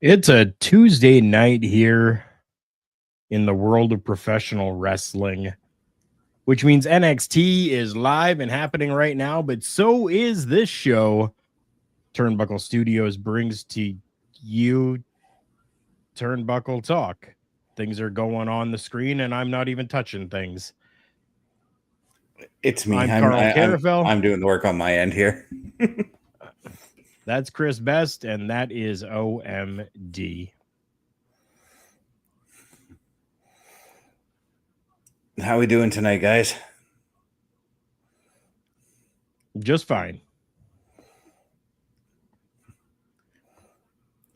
It's a Tuesday night here in the world of professional wrestling, which means NXT is live and happening right now, but so is this show. Turnbuckle Studios brings to you Turnbuckle Talk. Things are going on the screen, and I'm not even touching things. It's me. I'm Carl Carafel. I'm doing the work on my end here. That's Chris Best, and that is OMD. How we doing tonight, guys? Just fine.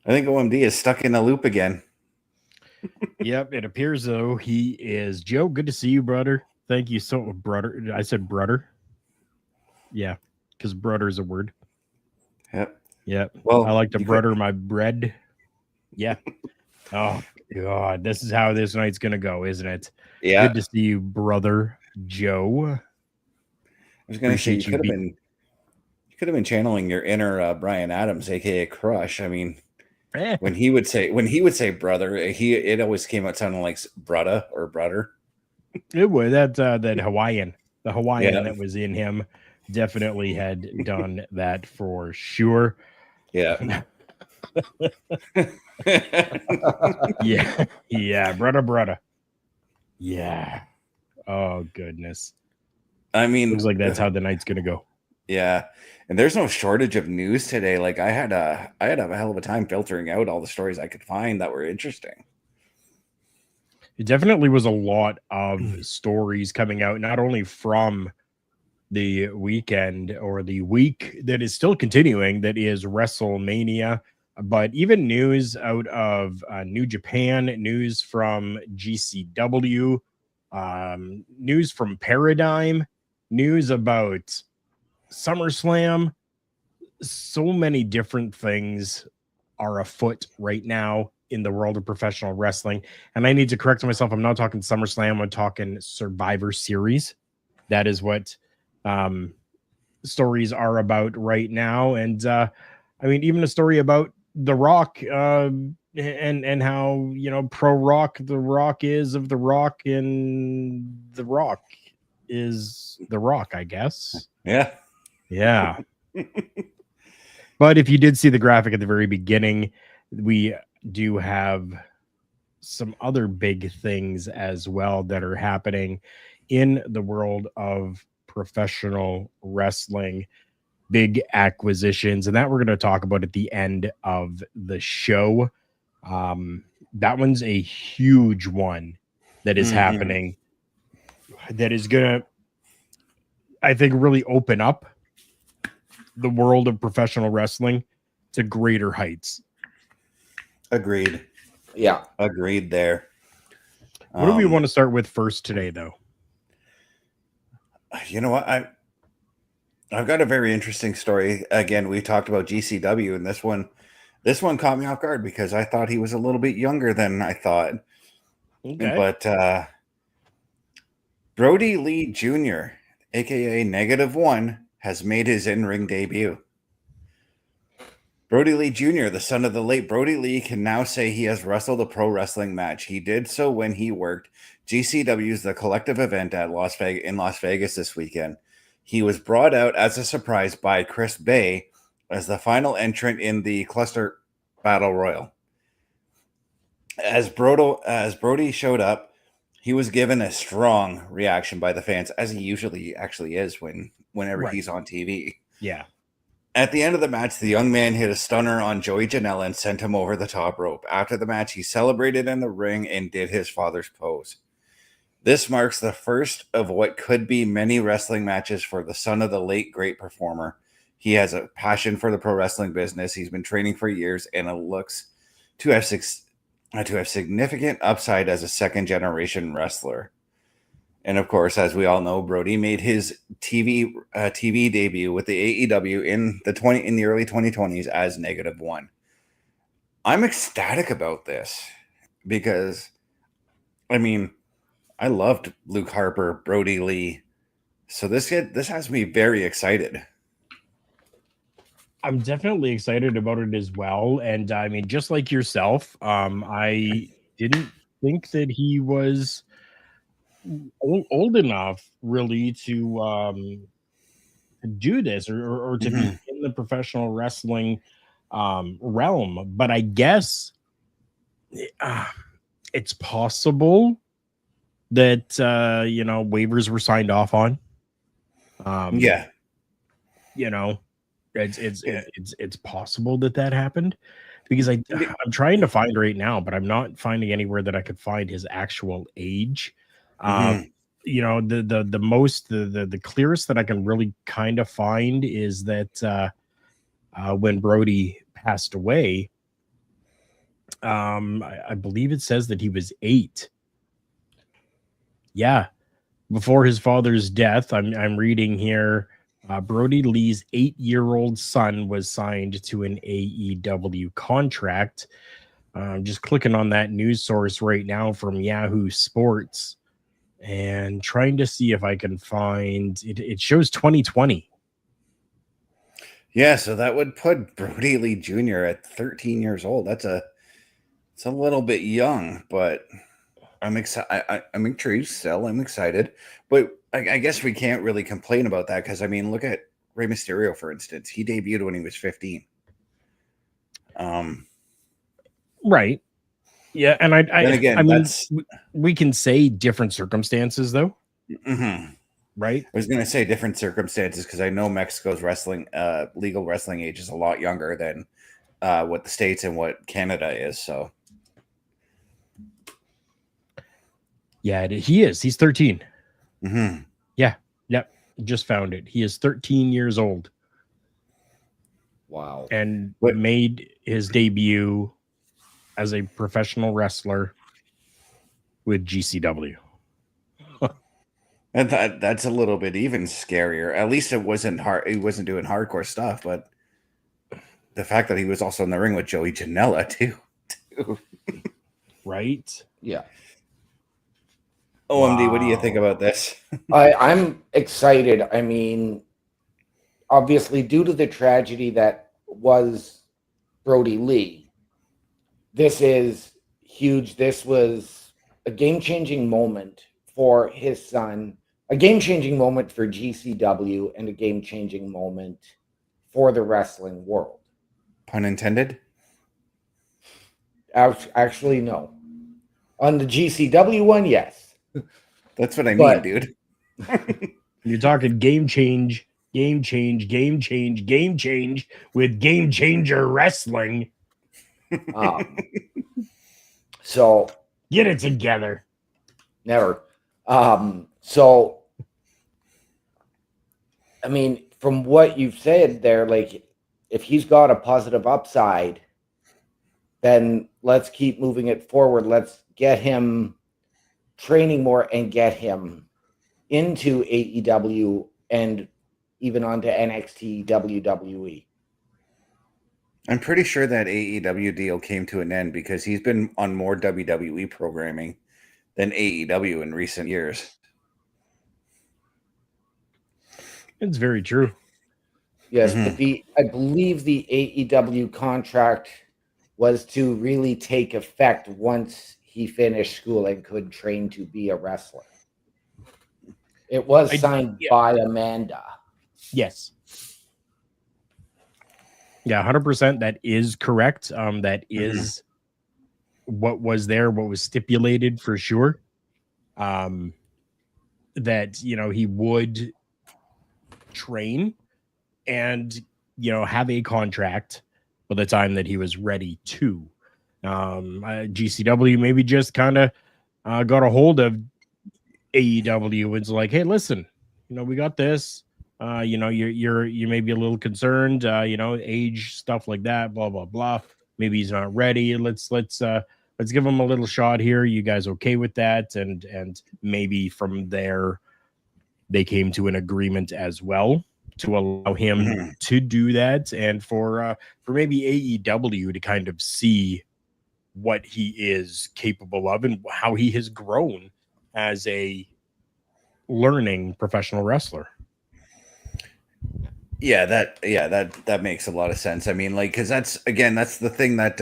I think OMD is stuck in a loop again. Yep, it appears though he is. Joe, good to see you, brother. Thank you so much, brother. I said brother. Yeah, because brother is a word. Yep. Well, I like to brother my bread. Yeah. Oh God, this is how this night's gonna go, isn't it? Yeah. Good to see you, brother Joe. I was gonna say you could have been channeling your inner Brian Adams, aka Crush. I mean, when he would say brother, it always came out sounding like brudda or brother. It would that Hawaiian, that was in him definitely had done that for sure. Yeah. yeah, brother. Yeah. Oh goodness. I mean, looks like that's how the night's gonna go. Yeah, and there's no shortage of news today. Like I had a hell of a time filtering out all the stories I could find that were interesting. It definitely was a lot of stories coming out, not only from the weekend or the week that is still continuing, that is WrestleMania, but even news out of New Japan, news from GCW, news from Paradigm, news about SummerSlam. So many different things are afoot right now in the world of professional wrestling. And I need to correct myself. I'm not talking SummerSlam. I'm talking Survivor Series. That is what stories are about right now. And I mean, even a story about The Rock and how, pro Rock The Rock is of The Rock, and The Rock is The Rock, I guess. Yeah. But if you did see the graphic at the very beginning, we do have some other big things as well that are happening in the world of professional wrestling, big acquisitions, and that we're going to talk about at the end of the show. That one's a huge one that is happening, that is going to, I think, really open up the world of professional wrestling to greater heights. Agreed. Yeah, agreed there. What do we want to start with first today, though? You know what? I've got a very interesting story. Again, we talked about GCW, and this one caught me off guard because I thought he was a little bit younger than I thought. Okay. But Brodie Lee Jr., aka -1, has made his in-ring debut. Brodie Lee Jr., the son of the late Brodie Lee, can now say he has wrestled a pro wrestling match. He did so when he worked GCW's The Collective event at in Las Vegas this weekend. He was brought out as a surprise by Chris Bay as the final entrant in the Cluster Battle Royal. As Brodie showed up, he was given a strong reaction by the fans, as he usually actually is whenever he's on TV. Yeah. At the end of the match, the young man hit a stunner on Joey Janela and sent him over the top rope. After the match, he celebrated in the ring and did his father's pose. This marks the first of what could be many wrestling matches for the son of the late great performer. He has a passion for the pro wrestling business. He's been training for years, and it looks to have significant upside as a second-generation wrestler. And of course, as we all know, Brodie made his TV debut with the AEW in the early 2020s as -1. I'm ecstatic about this because, I mean, I loved Luke Harper, Brodie Lee, so this has me very excited. I'm definitely excited about it as well. And I mean, just like yourself, I didn't think that he was old enough really to do this or to be Mhm. in the professional wrestling realm. But I guess uh, it's possible that waivers were signed off on. Um, Yeah. you know, it's it's Yeah. it's it's it's possible that that happened because I'm trying to find right now, but I'm not finding anywhere that I could find his actual age. Um, Mhm. the most the clearest that I can really kind of find is that when Brodie passed away, I believe it says that he was 8. Yeah, before his father's death. I'm reading here. Brodie Lee's 8-year-old son was signed to an AEW contract. I'm just clicking on that news source right now from Yahoo Sports and trying to see if I can find it. It shows 2020. Yeah, so that would put Brodie Lee Jr. at 13 years old. It's a little bit young, but I'm excited. I'm intrigued still. I'm excited, but I guess we can't really complain about that because I mean, look at Rey Mysterio for instance. He debuted when he was 15. Um, Right. Yeah, and then I again, mean, that's we can say different circumstances though, mhm. right? I was going to say different circumstances because I know Mexico's wrestling legal wrestling age is a lot younger than what the States and what Canada is. So Yeah, he is. He's 13. mhm. Yeah. Yep. Just found it. He is 13 years old Wow. and But made his debut as a professional wrestler with GCW. and that's a little bit even scarier. At least it wasn't hard. He wasn't doing hardcore stuff, but the fact that he was also in the ring with Joey Janela too. Right? Yeah. OMD, what do you think Wow. about this? I'm excited. I mean, obviously, due to the tragedy that was Brodie Lee, this is huge. This was a game changing moment for his son, a game changing moment for GCW, and a game changing moment for the wrestling world. Pun intended. Actually, no. On the GCW one, yes. That's what I mean, But dude. You're talking game change, game change, game change, game change with game changer wrestling. um, so Get it together. never. So I mean, from what you've said there, like if he's got a positive upside, then let's keep moving it forward. Let's get him training more and get him into AEW and even onto NXT, WWE. I'm pretty sure that AEW deal came to an end because he's been on more WWE programming than AEW in recent years. It's very true. Yes, Mhm. but I believe the AEW contract was to really take effect once he finished school and could train to be a wrestler. It was signed Yeah. by Amanda. Yes. Yeah, 100%. That is correct. That is what was there, what was stipulated for sure. That he would train and have a contract by the time that he was ready to. GCW maybe just kind of got a hold of AEW and it's like, hey, listen, we got this. You may be a little concerned, age, stuff like that, blah blah blah. Maybe he's not ready. Let's give him a little shot here. You guys okay with that? And maybe from there they came to an agreement as well to allow him to do that, and for maybe AEW to kind of see what he is capable of and how he has grown as a learning professional wrestler. that makes a lot of sense. I mean, like, because that's the thing that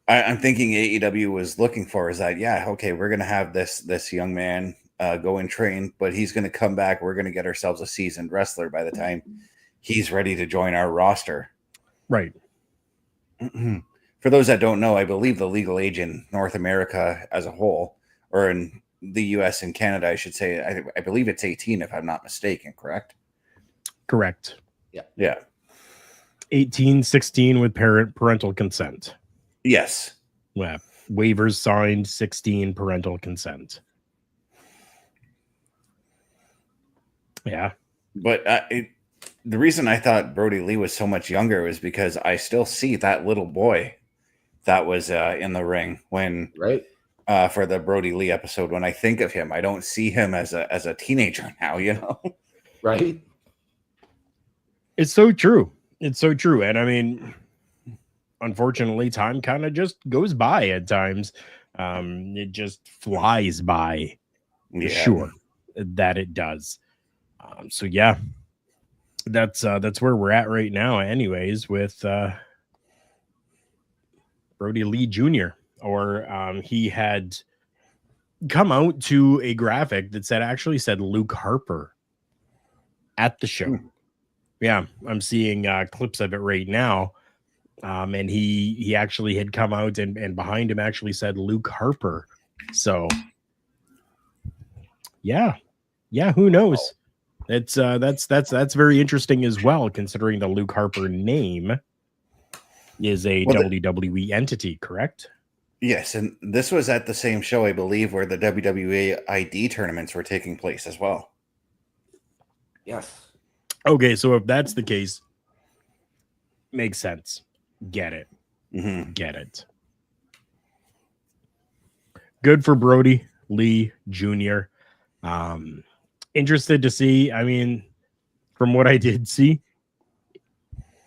I'm thinking AEW was looking for, is that, yeah, okay, we're gonna have this young man go and train, but he's gonna come back. We're gonna get ourselves a seasoned wrestler by the time he's ready to join our roster. Right. For those that don't know, I believe the legal age in North America as a whole, or in the US and Canada, I should say, I believe it's 18, if I'm not mistaken, correct? Correct. Yeah. 18, 16 with parental consent. Yes. Yeah. Waivers signed, 16 parental consent. Yeah. But the reason I thought Brodie Lee was so much younger was because I still see that little boy that was in the ring when for the Brodie Lee episode. When I think of him, I don't see him as a teenager now, you know? Right. It's so true. It's so true. And I mean, unfortunately, time kind of just goes by at times. It just flies by. Yeah. Sure that it does. So yeah, that's where we're at right now anyways, with Brodie Lee Jr. Or he had come out to a graphic that actually said Luke Harper at the show. Yeah, I'm seeing clips of it right now. And he actually had come out and behind him actually said Luke Harper. So yeah, who knows? It's that's very interesting as well, considering the Luke Harper name is a WWE entity, correct? Yes, and this was at the same show, I believe, where the WWE ID tournaments were taking place as well. Yes. Okay, so if that's the case, makes sense. Get it. Get it. Good for Brodie Lee Jr. Interested to see. I mean, from what I did see,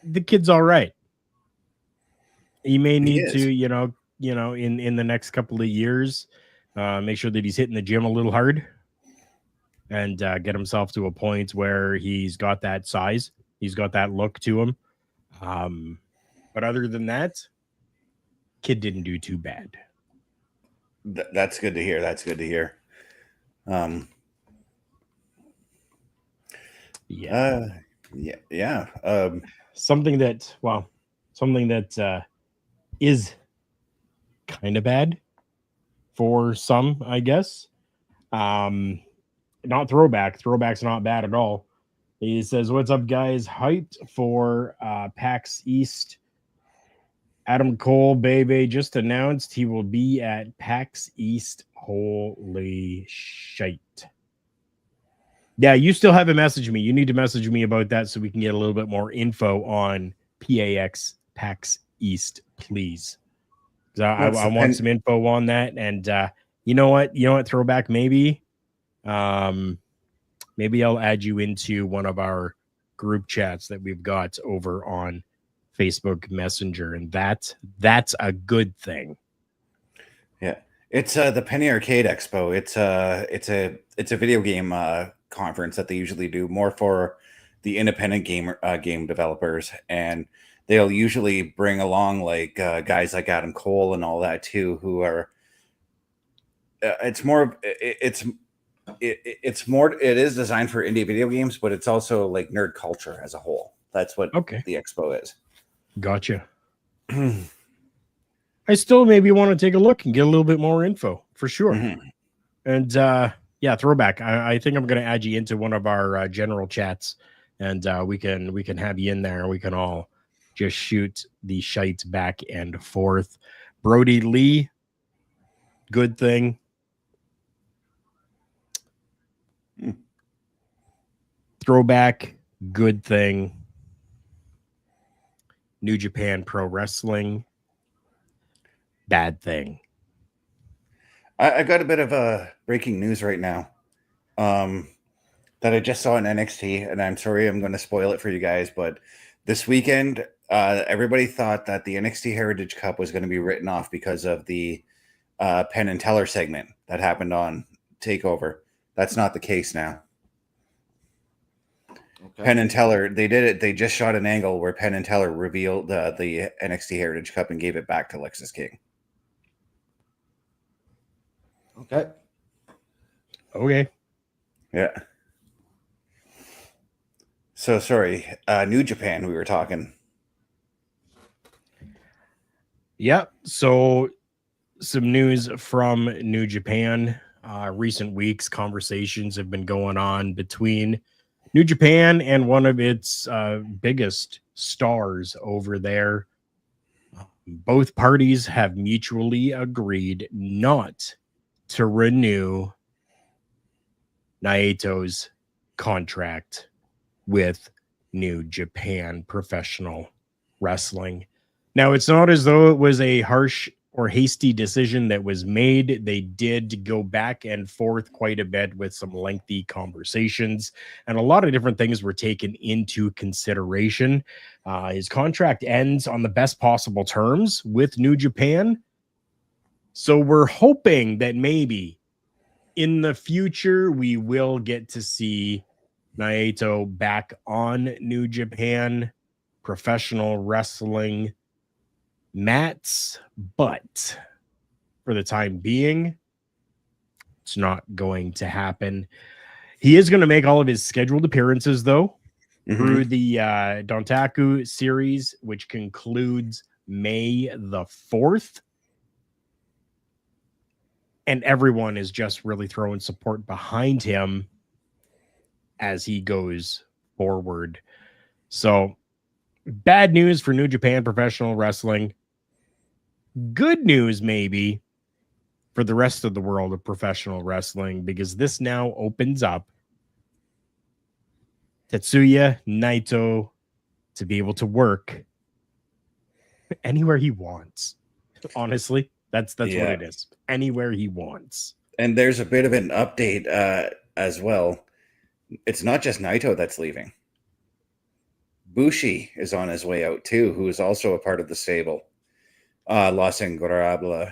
the kid's all right. He may need to, you know, in the next couple of years, make sure that he's hitting the gym a little hard and get himself to a point where he's got that size, he's got that look to him. But other than that, kid didn't do too bad. That's good to hear. That's good to hear. Something that is kind of bad for some, I guess. Not throwback. Throwback's not bad at all. He says, "What's up, guys? Hyped for PAX East. Adam Cole, baby, just announced he will be at PAX East. Holy shite." Yeah, you still haven't messaged me. You need to message me about that so we can get a little bit more info on PAX East, please. I want some info on that. And you know what, Throwback, maybe I'll add you into one of our group chats that we've got over on Facebook Messenger, and that's a good thing. Yeah, it's the Penny Arcade Expo. It's a video game conference that they usually do more for the independent game developers, and they'll usually bring along like guys like Adam Cole and all that too, who are it is designed for indie video games, but it's also like nerd culture as a whole. That's what the expo is. Gotcha. I still maybe want to take a look and get a little bit more info for sure. And yeah, Throwback, I think I'm going to add you into one of our general chats, and we can have you in there. We can all just shoot the shite back and forth. Brodie Lee, good thing. Throwback, good thing. New Japan Pro Wrestling, bad thing. I got a bit of breaking news right now that I just saw in NXT, and I'm sorry I'm going to spoil it for you guys, but this weekend, everybody thought that the NXT Heritage Cup was going to be written off because of the Penn and Teller segment that happened on TakeOver. That's not the case now. Okay. Penn and Teller, they did it. They just shot an angle where Penn and Teller revealed the NXT Heritage Cup and gave it back to Lexis King. Okay. Okay. Yeah. So sorry, New Japan. We were talking. Yep. So some news from New Japan. Recent weeks, conversations have been going on between New Japan and one of its biggest stars over there. Both parties have mutually agreed not to renew Naito's contract with New Japan Professional Wrestling. Now, it's not as though it was a harsh or hasty decision that was made. They did go back and forth quite a bit with some lengthy conversations, and a lot of different things were taken into consideration. His contract ends on the best possible terms with New Japan. So we're hoping that maybe in the future we will get to see Naito back on New Japan Professional Wrestling mats, but for the time being, it's not going to happen. He is going to make all of his scheduled appearances, though, through the Dontaku series, which concludes May the 4th. And everyone is just really throwing support behind him as he goes forward. So, bad news for New Japan Professional Wrestling. Good news, maybe, for the rest of the world of professional wrestling, because this now opens up Tetsuya Naito to be able to work anywhere he wants. Honestly, that's what it is. Anywhere he wants. And there's a bit of an update as well. It's not just Naito that's leaving. Bushi is on his way out too, who is also a part of the stable. Los Ingobernables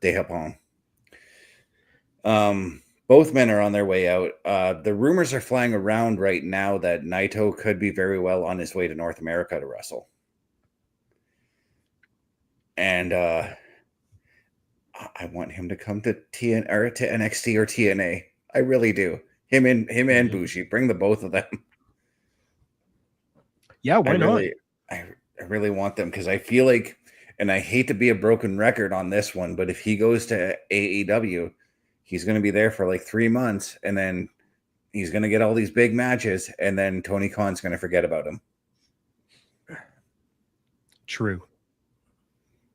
de Japón. Both men are on their way out. The rumors are flying around right now that Naito could be very well on his way to North America to wrestle. And I want him to come to NXT or TNA. I really do. Him and Bushi. Bring the both of them. Yeah, why not? I really want them because I feel like, and I hate to be a broken record on this one, but if he goes to AEW, he's going to be there for like 3 months, and then he's going to get all these big matches, and then Tony Khan's going to forget about him. True.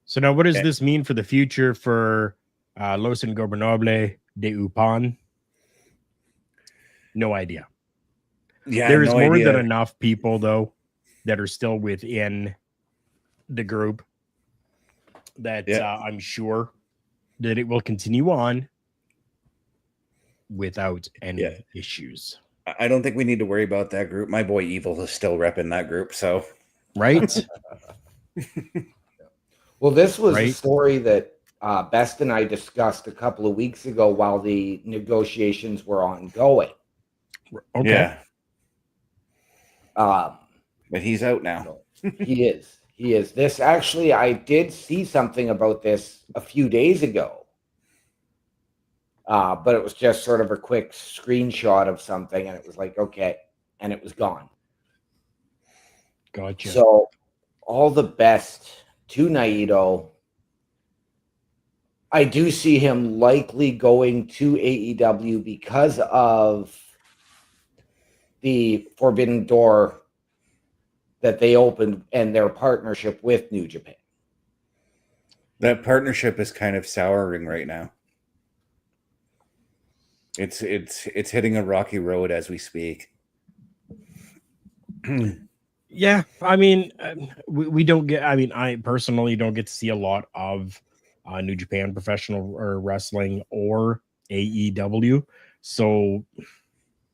So now what does this mean for the future for Los Ingobernables de Japón? No idea. Yeah, there is more than enough people, though, that are still within the group that I'm sure that it will continue on without any issues. I don't think we need to worry about that group. My boy Evil is still repping that group, so right. Well, this was a story that Best and I discussed a couple of weeks ago while the negotiations were ongoing. Okay. Yeah. But he's out now. He is. He is. This actually, I did see something about this a few days ago. But it was just sort of a quick screenshot of something, and it was like, okay, and it was gone. Gotcha. So, all the best to Naito. I do see him likely going to AEW because of the Forbidden Door that they opened and their partnership with New Japan. That partnership is kind of souring right now. It's hitting a rocky road as we speak. Yeah, I mean, we don't get. I mean, I personally don't get to see a lot of New Japan Professional Wrestling or AEW, so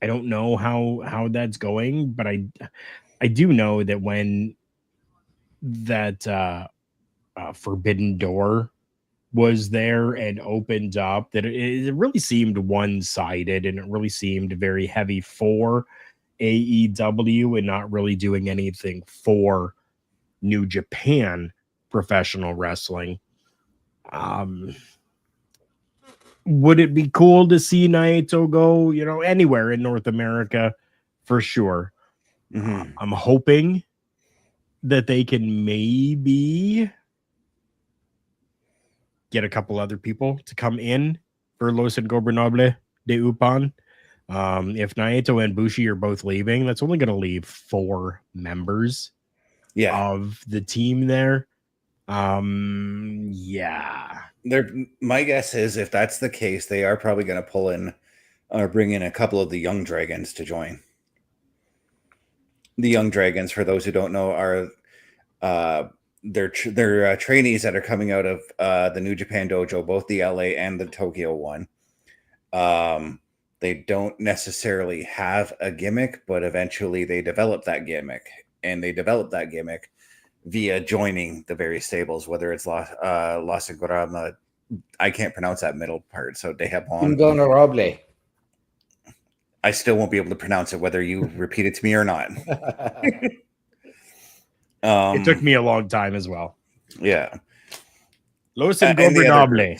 I don't know how that's going. But I do know that when that Forbidden Door was there and opened up, that it really seemed one-sided, and it really seemed very heavy for AEW and not really doing anything for New Japan professional wrestling. Would it be cool to see Naito go, anywhere in North America? For sure. Mm-hmm. I'm hoping that they can maybe get a couple other people to come in for Los Ingobernables de Upan. If Naito and Bushi are both leaving, that's only going to leave 4 members of the team there. Yeah. My guess is if that's the case, they are probably going to pull in or bring in a couple of the Young Dragons to join. The Young Dragons, for those who don't know, are they're trainees that are coming out of the New Japan dojo, both the LA and the Tokyo one. They don't necessarily have a gimmick, but eventually they develop that gimmick, and they develop that gimmick via joining the various stables, whether it's Los Ingobernables. I can't pronounce that middle part, so they have on. Ingobernables. I still won't be able to pronounce it, whether you repeat it to me or not. It took me a long time as well. Yeah. Los Ingobernables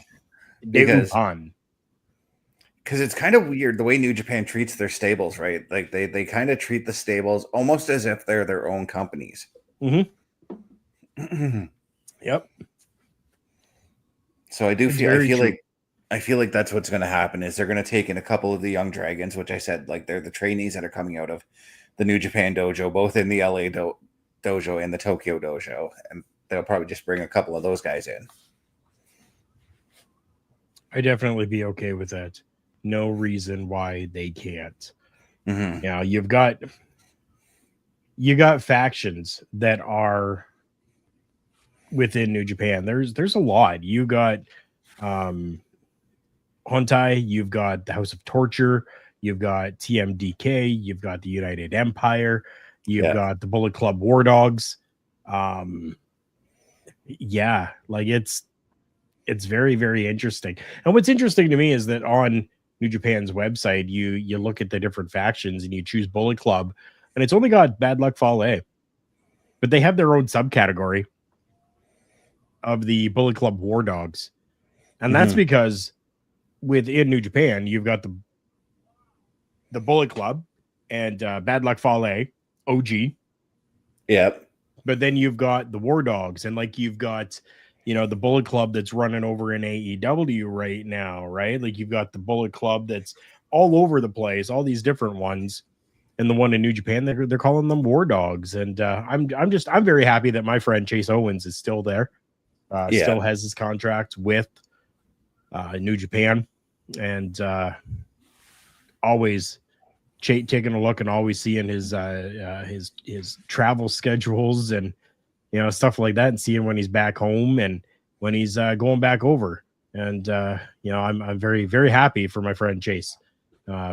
de Upan. Because it's kind of weird the way New Japan treats their stables, right? Like they kind of treat the stables almost as if they're their own companies. Mm-hmm. Yep. So I feel like that's what's going to happen is they're going to take in a couple of the Young Dragons, which I said, like they're the trainees that are coming out of the New Japan dojo, both in the LA dojo and the Tokyo dojo. And they'll probably just bring a couple of those guys in. I'd definitely be okay with that. No reason why they can't. Mm-hmm. Now you got factions that are within New Japan. There's a lot. You got Hontai, you've got the House of Torture, you've got TMDK, you've got the United Empire, you've got the Bullet Club War Dogs. Yeah, like it's very, very interesting. And what's interesting to me is that on New Japan's website, you look at the different factions and you choose Bullet Club, and it's only got Bad Luck Fale, but they have their own subcategory of the Bullet Club War Dogs. And that's because within New Japan, you've got the Bullet Club and Bad Luck Fale, OG. Yep. But then you've got the War Dogs, and like you've got, the Bullet Club that's running over in AEW right now, right? Like you've got the Bullet Club that's all over the place, all these different ones. And the one in New Japan, they're calling them War Dogs. And I'm very happy that my friend Chase Owens is still there. Still has his contract with New Japan, and always taking a look and always seeing his travel schedules and stuff like that, and seeing when he's back home and when he's going back over. And I'm very, very happy for my friend Chase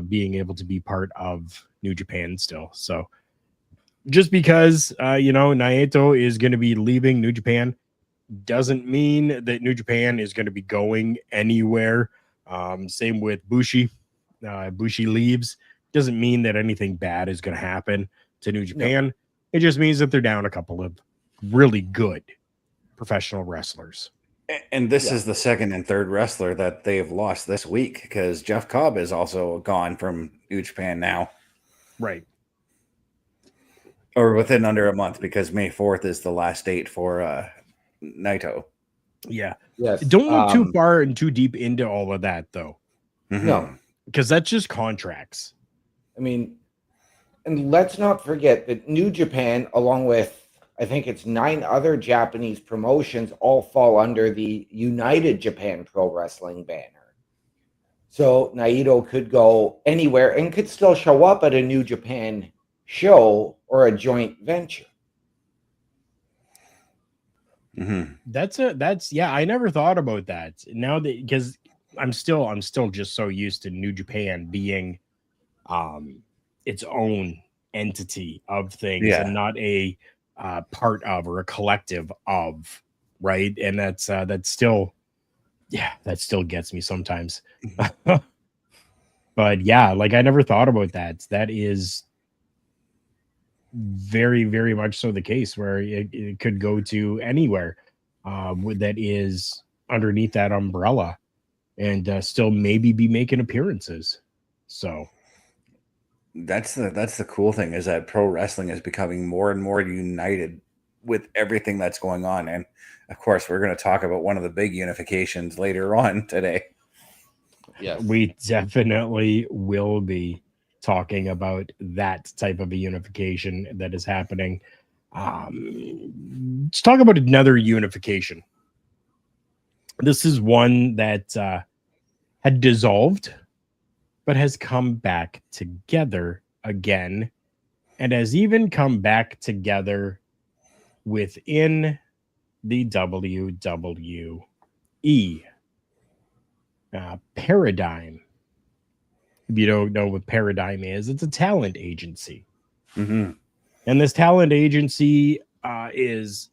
being able to be part of New Japan still. So just because Naito is going to be leaving New Japan doesn't mean that New Japan is going to be going anywhere. Same with Bushi. Bushi leaves. Doesn't mean that anything bad is going to happen to New Japan. No. It just means that they're down a couple of really good professional wrestlers. And this is the second and third wrestler that they've lost this week, because Jeff Cobb is also gone from New Japan now. Right. Or within under a month, because May 4th is the last date for Naito. Yeah. Yes. Don't look too far and too deep into all of that, though. Mm-hmm. No. Because that's just contracts. I mean, and let's not forget that New Japan, along with, I think it's 9 other Japanese promotions, all fall under the United Japan Pro Wrestling banner. So Naito could go anywhere and could still show up at a New Japan show or a joint venture. Mm-hmm. That's I never thought about that. Now that, because I'm still just so used to New Japan being its own entity of things and not a part of or a collective of, right? And that still gets me sometimes. But yeah, like I never thought about that. That is very, very much so the case where it could go to anywhere that is underneath that umbrella and still maybe be making appearances. So that's the cool thing, is that pro wrestling is becoming more and more united with everything that's going on. And of course, we're going to talk about one of the big unifications later on today. Yes, we definitely will be talking about that type of a unification that is happening. Let's talk about another unification. This is one that had dissolved, but has come back together again, and has even come back together within the WWE Paradigm. If you don't know what Paradigm is, it's a talent agency. Mm-hmm. And this talent agency has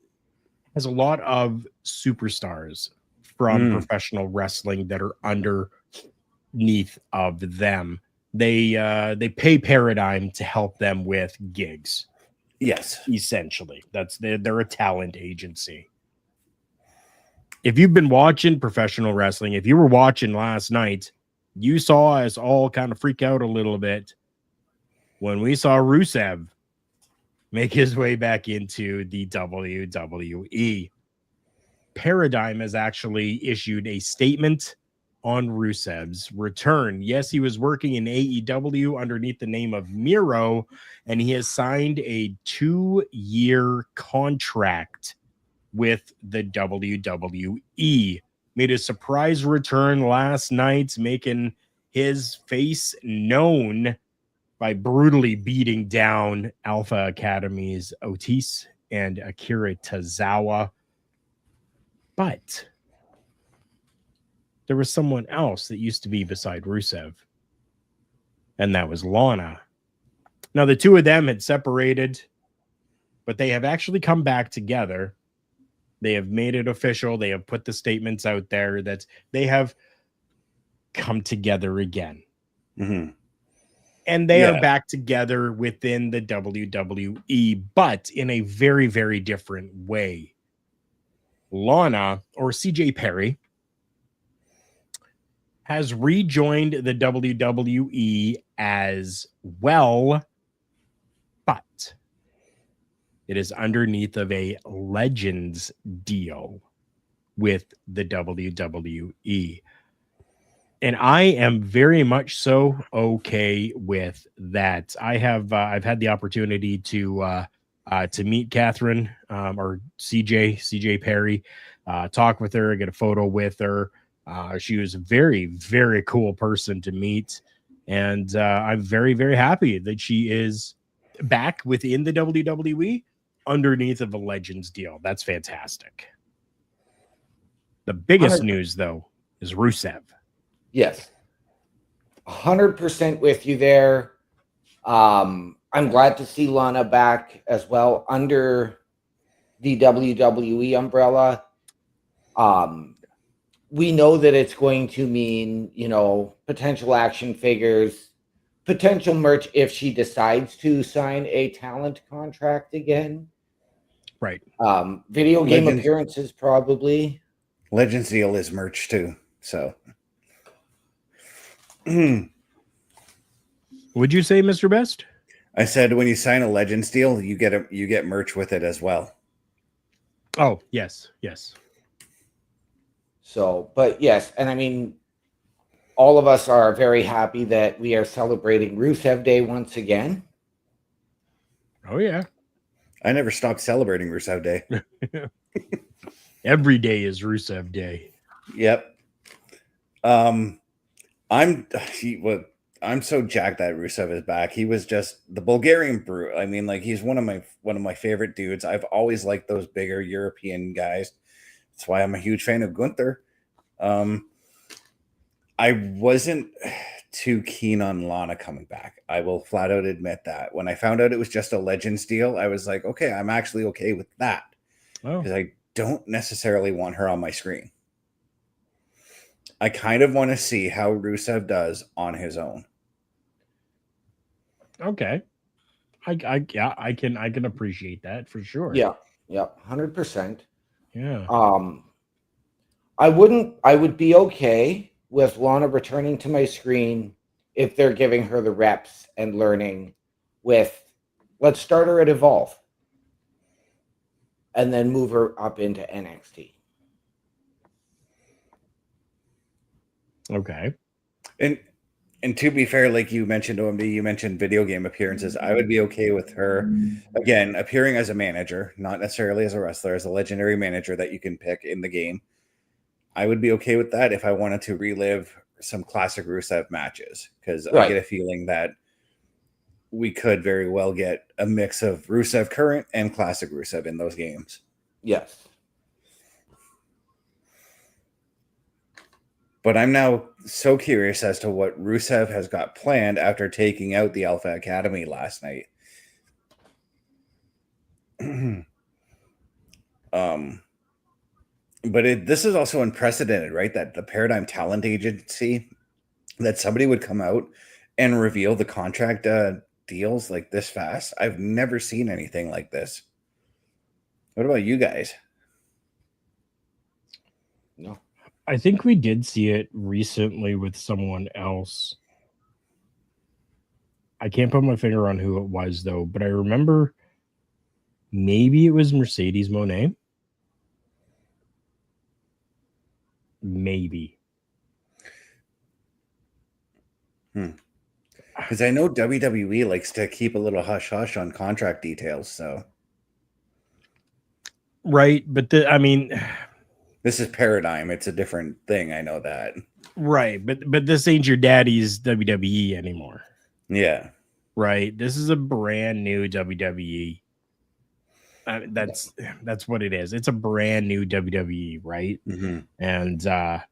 a lot of superstars from professional wrestling that are underneath of them. They pay Paradigm to help them with gigs. Yes, Essentially, they're a talent agency. If you've been watching professional wrestling, if you were watching last night, you saw us all kind of freak out a little bit when we saw Rusev make his way back into the WWE. Paradigm has actually issued a statement on Rusev's return. Yes, he was working in AEW underneath the name of Miro, and he has signed a 2-year contract with the WWE. Made a surprise return last night, making his face known by brutally beating down Alpha Academy's Otis and Akira Tozawa. But there was someone else that used to be beside Rusev, and that was Lana. Now, the two of them had separated, but they have actually come back together. They have made it official. They have put the statements out there that they have come together again. Mm-hmm. And they are back together within the WWE, but in a very, very different way. Lana, or CJ Perry, has rejoined the WWE as well, but it is underneath of a Legends deal with the WWE. And I am very much so okay with that. I've had the opportunity to meet Catherine or CJ Perry, talk with her, get a photo with her. She was a very, very cool person to meet. And I'm very, very happy that she is back within the WWE underneath of a Legends deal. That's fantastic. The biggest news, though, is Rusev. Yes. 100% with you there. I'm glad to see Lana back as well under the WWE umbrella. We know that it's going to mean, potential action figures, potential merch if she decides to sign a talent contract again. Right. Video game appearances, probably. Legends deal is merch too. So. Would you say, Mr. Best? I said when you sign a Legends deal, you get merch with it as well. Oh, yes. So, but yes, and I mean, all of us are very happy that we are celebrating Rusev Day once again. Oh, yeah. I never stopped celebrating Rusev Day. Every day is Rusev Day. Yep. I'm so jacked that Rusev is back. He was just the Bulgarian brute. I mean, like, he's one of my favorite dudes. I've always liked those bigger European guys. That's why I'm a huge fan of Gunther. I wasn't too keen on Lana coming back. I will flat out admit that. When I found out it was just a Legends deal, I was like, okay, I'm actually okay with that. Because I don't necessarily want her on my screen. I kind of want to see how Rusev does on his own. Okay. Yeah, I can appreciate that for sure. Yeah, 100%. Yeah. I would be okay with Lana returning to my screen if they're giving her the reps and learning with, let's start her at Evolve and then move her up into NXT. Okay. And to be fair, like you mentioned, OMD, you mentioned video game appearances. I would be okay with her, again, appearing as a manager, not necessarily as a wrestler, as a legendary manager that you can pick in the game. I would be okay with that if I wanted to relive some classic Rusev matches, because I get a feeling that we could very well get a mix of Rusev current and classic Rusev in those games. Yes. But I'm now so curious as to what Rusev has got planned after taking out the Alpha Academy last night. But this is also unprecedented, right? That the Paradigm Talent Agency, that somebody would come out and reveal the contract deals like this fast. I've never seen anything like this. What about you guys? No. I think we did see it recently with someone else. I can't put my finger on who it was, though, but I remember maybe it was Mercedes Moné. Maybe. Because I know WWE likes to keep a little hush-hush on contract details, so. Right, but this is Paradigm. It's a different thing. I know that. Right, but this ain't your daddy's WWE anymore. Yeah. Right. This is a brand new WWE. That's what it is. It's a brand new WWE, right? Mm-hmm. And well,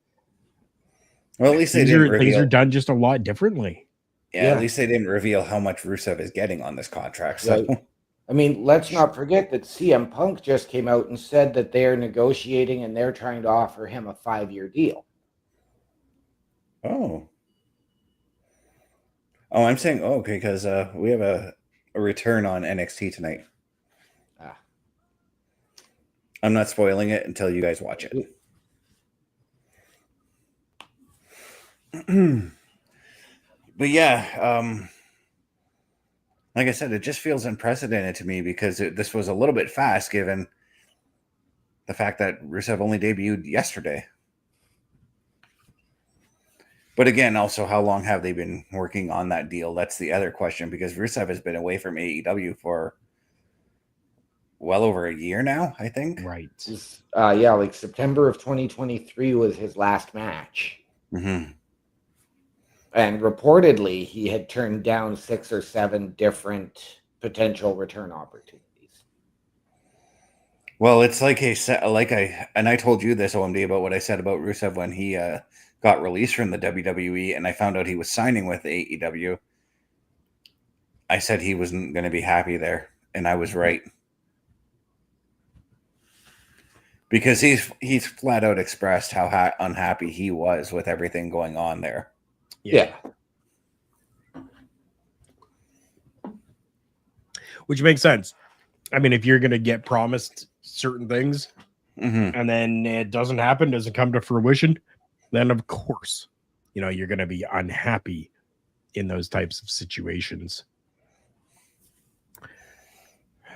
at least things are done just a lot differently. Yeah, at least they didn't reveal how much Rusev is getting on this contract. So. Right. I mean, let's not forget that CM Punk just came out and said that they're negotiating and they're trying to offer him a 5-year deal. Oh, I'm saying, okay, because we have a return on NXT tonight. I'm not spoiling it until you guys watch it. But yeah, like I said, it just feels unprecedented to me because this was a little bit fast given the fact that Rusev only debuted yesterday. But again, also, how long have they been working on that deal? That's the other question, because Rusev has been away from AEW for well over a year now, I think. Right. Yeah, like September of 2023 was his last match. Mm-hmm. And reportedly, he had turned down 6 or 7 different potential return opportunities. Well, it's like I told you this, OMD, about what I said about Rusev when he got released from the WWE, and I found out he was signing with AEW. I said he wasn't going to be happy there, and I was right. Because he's flat out expressed how unhappy he was with everything going on there. Yeah. Which makes sense. I mean, if you're going to get promised certain things and then it doesn't happen, doesn't come to fruition, then of course, you're going to be unhappy in those types of situations.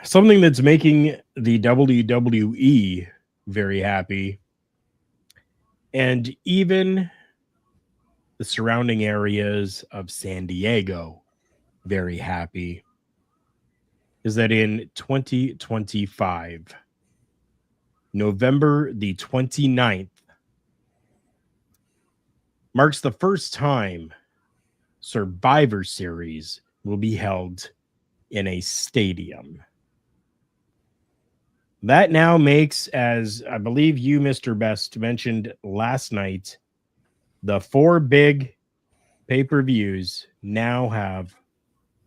Something that's making the WWE very happy, and even the surrounding areas of San Diego very happy, is that in 2025, November the 29th, marks the first time Survivor Series will be held in a stadium. That now makes, as I believe you, Mr. Best, mentioned last night, the 4 big pay-per-views now have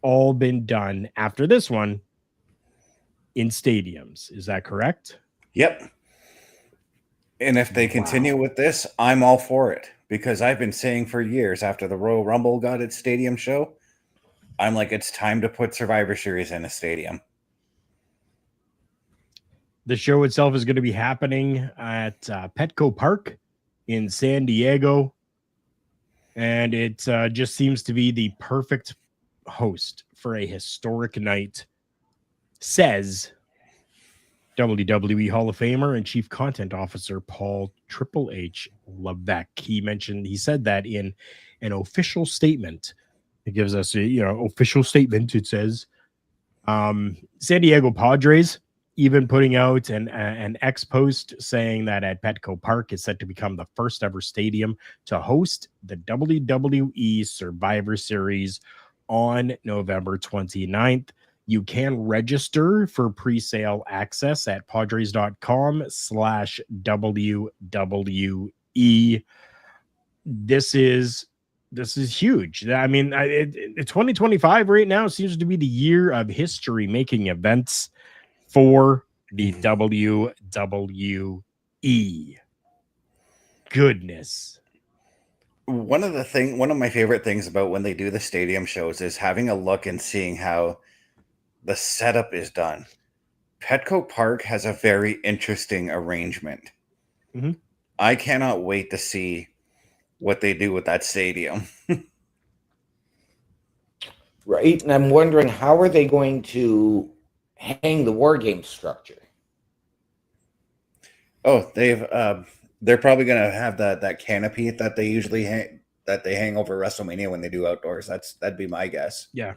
all been done after this one in stadiums. Is that correct? Yep. And if they continue with this, I'm all for it, because I've been saying for years after the Royal Rumble got its stadium show, I'm like, it's time to put Survivor Series in a stadium. The show itself is going to be happening at Petco Park in San Diego. And it just seems to be the perfect host for a historic night, says WWE Hall of Famer and Chief Content Officer Paul Triple H Levesque. He said that in an official statement. It gives us a official statement. It says San Diego Padres even putting out an X post saying that at Petco Park is set to become the first ever stadium to host the WWE Survivor Series on November 29th. You can register for pre-sale access at padres.com/WWE. This is huge. I mean, 2025 right now seems to be the year of history making events for the WWE. Goodness. One of my favorite things about when they do the stadium shows is having a look and seeing how the setup is done. Petco Park has a very interesting arrangement. Mm-hmm. I cannot wait to see what they do with that stadium. Right. And I'm wondering, how are they going to hang the War Game structure? Oh, they're probably going to have that canopy that they usually hang over WrestleMania when they do outdoors. That'd be my guess. Yeah,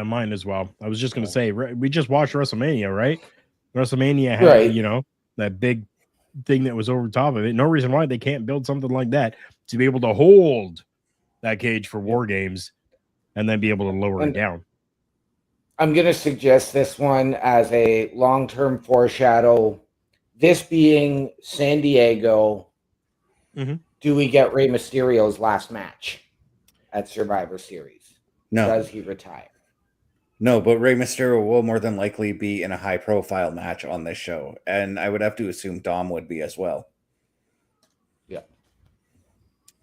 mine as well. I was just going to say, we just watched WrestleMania, right? WrestleMania had that big thing that was over top of it. No reason why they can't build something like that to be able to hold that cage for War Games and then be able to lower it down. I'm going to suggest this one as a long-term foreshadow. This being San Diego, do we get Rey Mysterio's last match at Survivor Series? No. Does he retire? No, but Rey Mysterio will more than likely be in a high-profile match on this show, and I would have to assume Dom would be as well. Yeah.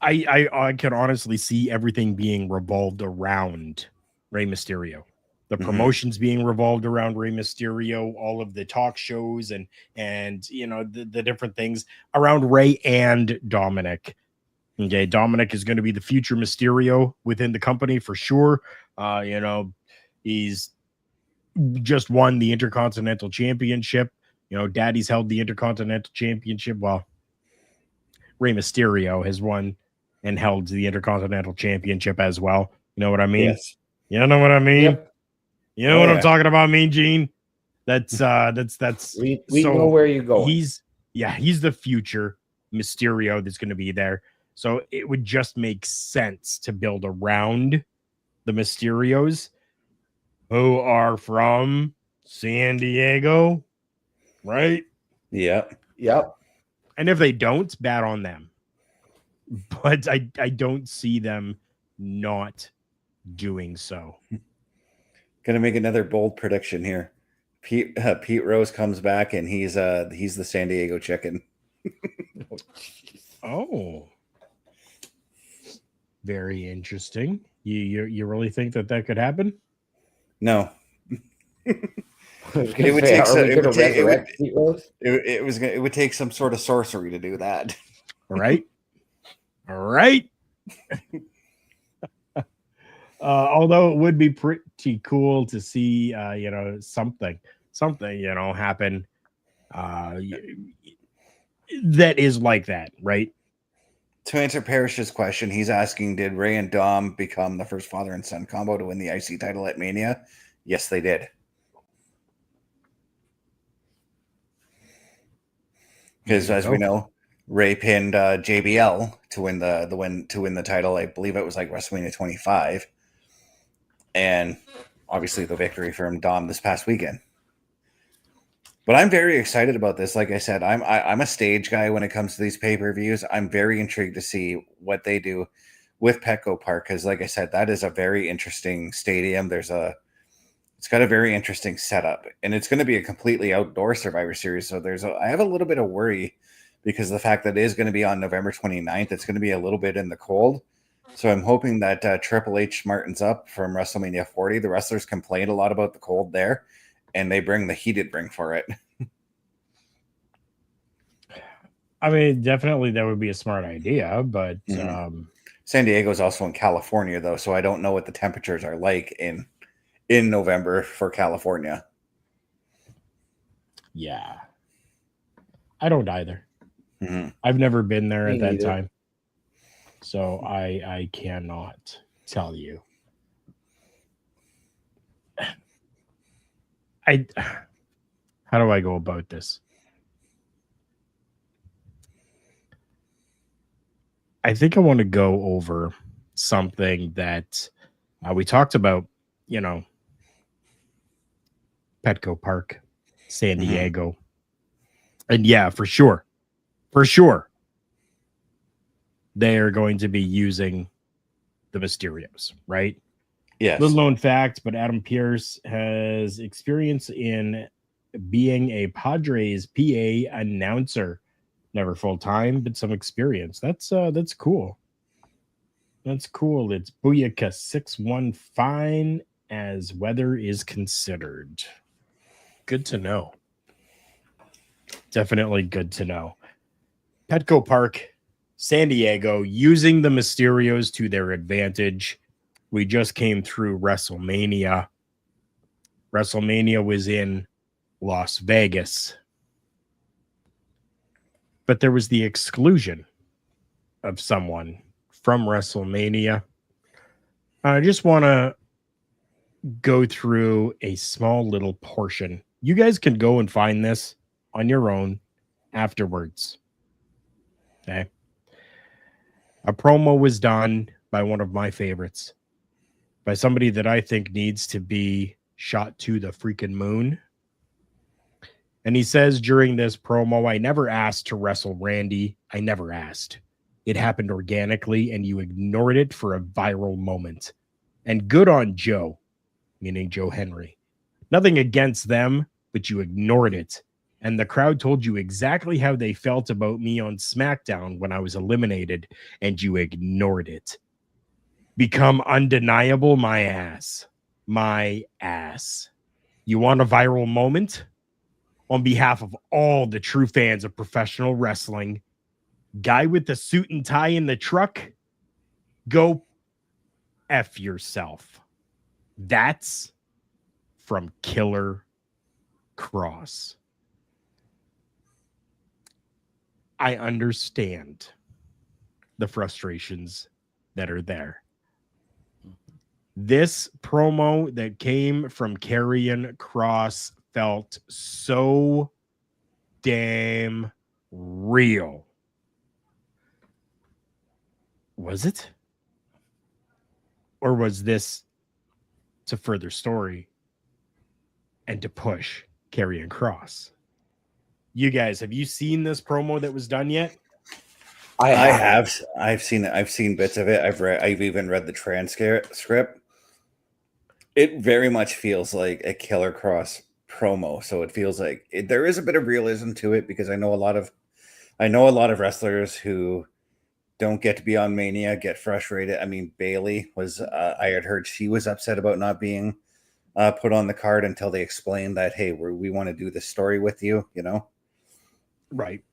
I can honestly see everything being revolved around Rey Mysterio. The promotions being revolved around Rey Mysterio, all of the talk shows and the different things around Rey and Dominic. Okay, Dominic is going to be the future Mysterio within the company for sure. He's just won the Intercontinental Championship. Daddy's held the Intercontinental Championship. Well, Rey Mysterio has won and held the Intercontinental Championship as well. You know what I mean? Yes. You know what I mean? Yep. You know what I'm talking about, Mean Gene? That's we know where you're going. He's the future Mysterio that's going to be there. So it would just make sense to build around the Mysterios who are from San Diego, right? Yep. And if they don't, bad on them. But I don't see them not doing so. Gonna make another bold prediction here. Pete Rose comes back and he's the San Diego Chicken. Oh, very interesting. You really think that could happen? No. It would take some sort of sorcery to do that. All right. Although it would be pretty cool to see, something, happen that is like that, right? To answer Parrish's question, he's asking, did Rey and Dom become the first father and son combo to win the IC title at Mania? Yes, they did. Because as we know, Rey pinned JBL to win the title. I believe it was like WrestleMania 25. And obviously the victory from Dom this past weekend. But I'm very excited about this. Like I said, I'm a stage guy when it comes to these pay-per-views. I'm very intrigued to see what they do with Petco Park, because like I said, that is a very interesting stadium. It's got a very interesting setup, and it's going to be a completely outdoor Survivor Series. So I have a little bit of worry because of the fact that it is going to be on November 29th. It's going to be a little bit in the cold. So I'm hoping that Triple H smartens up from WrestleMania 40. The wrestlers complained a lot about the cold there, and they bring the heated ring for it. I mean, definitely that would be a smart idea, but San Diego is also in California, though, so I don't know what the temperatures are like in November for California. Yeah, I don't either. Mm-hmm. I've never been there Me at that neither. time, so I cannot tell you. How do I go about this? I think I want to go over something that we talked about, Petco Park, San Diego. And yeah, for sure, they are going to be using the Mysterios, right? Yes. Little known fact, but Adam Pearce has experience in being a Padres PA announcer. Never full time, but some experience. That's cool. That's cool. It's Booyaka 6-1 fine as weather is considered. Good to know. Definitely good to know. Petco Park, San Diego, using the Mysterios to their advantage. We just came through WrestleMania. WrestleMania was in Las Vegas. But there was the exclusion of someone from WrestleMania. I just want to go through a small little portion. You guys can go and find this on your own afterwards. Okay. A promo was done by one of my favorites, by somebody that I think needs to be shot to the freaking moon. And he says during this promo, I never asked to wrestle Randy. I never asked. It happened organically, and you ignored it for a viral moment. And good on Joe, meaning Joe Henry. Nothing against them, but you ignored it. And the crowd told you exactly how they felt about me on SmackDown when I was eliminated, and you ignored it. Become undeniable, my ass. My ass. You want a viral moment? On behalf of all the true fans of professional wrestling, guy with the suit and tie in the truck, go F yourself. That's from Killer Cross. I understand the frustrations that are there. This promo that came from Karrion Kross felt so damn real. Was it? Or was this to further story and to push Karrion Kross? You guys, have you seen this promo that was done yet? I have. I've seen it. I've seen bits of it. I've even read the transcript. It very much feels like a Killer Cross promo. So it feels like there is a bit of realism to it, because I know a lot of wrestlers who don't get to be on Mania get frustrated. I mean, Bailey was. I had heard she was upset about not being put on the card until they explained that, hey, we want to do this story with you. Right.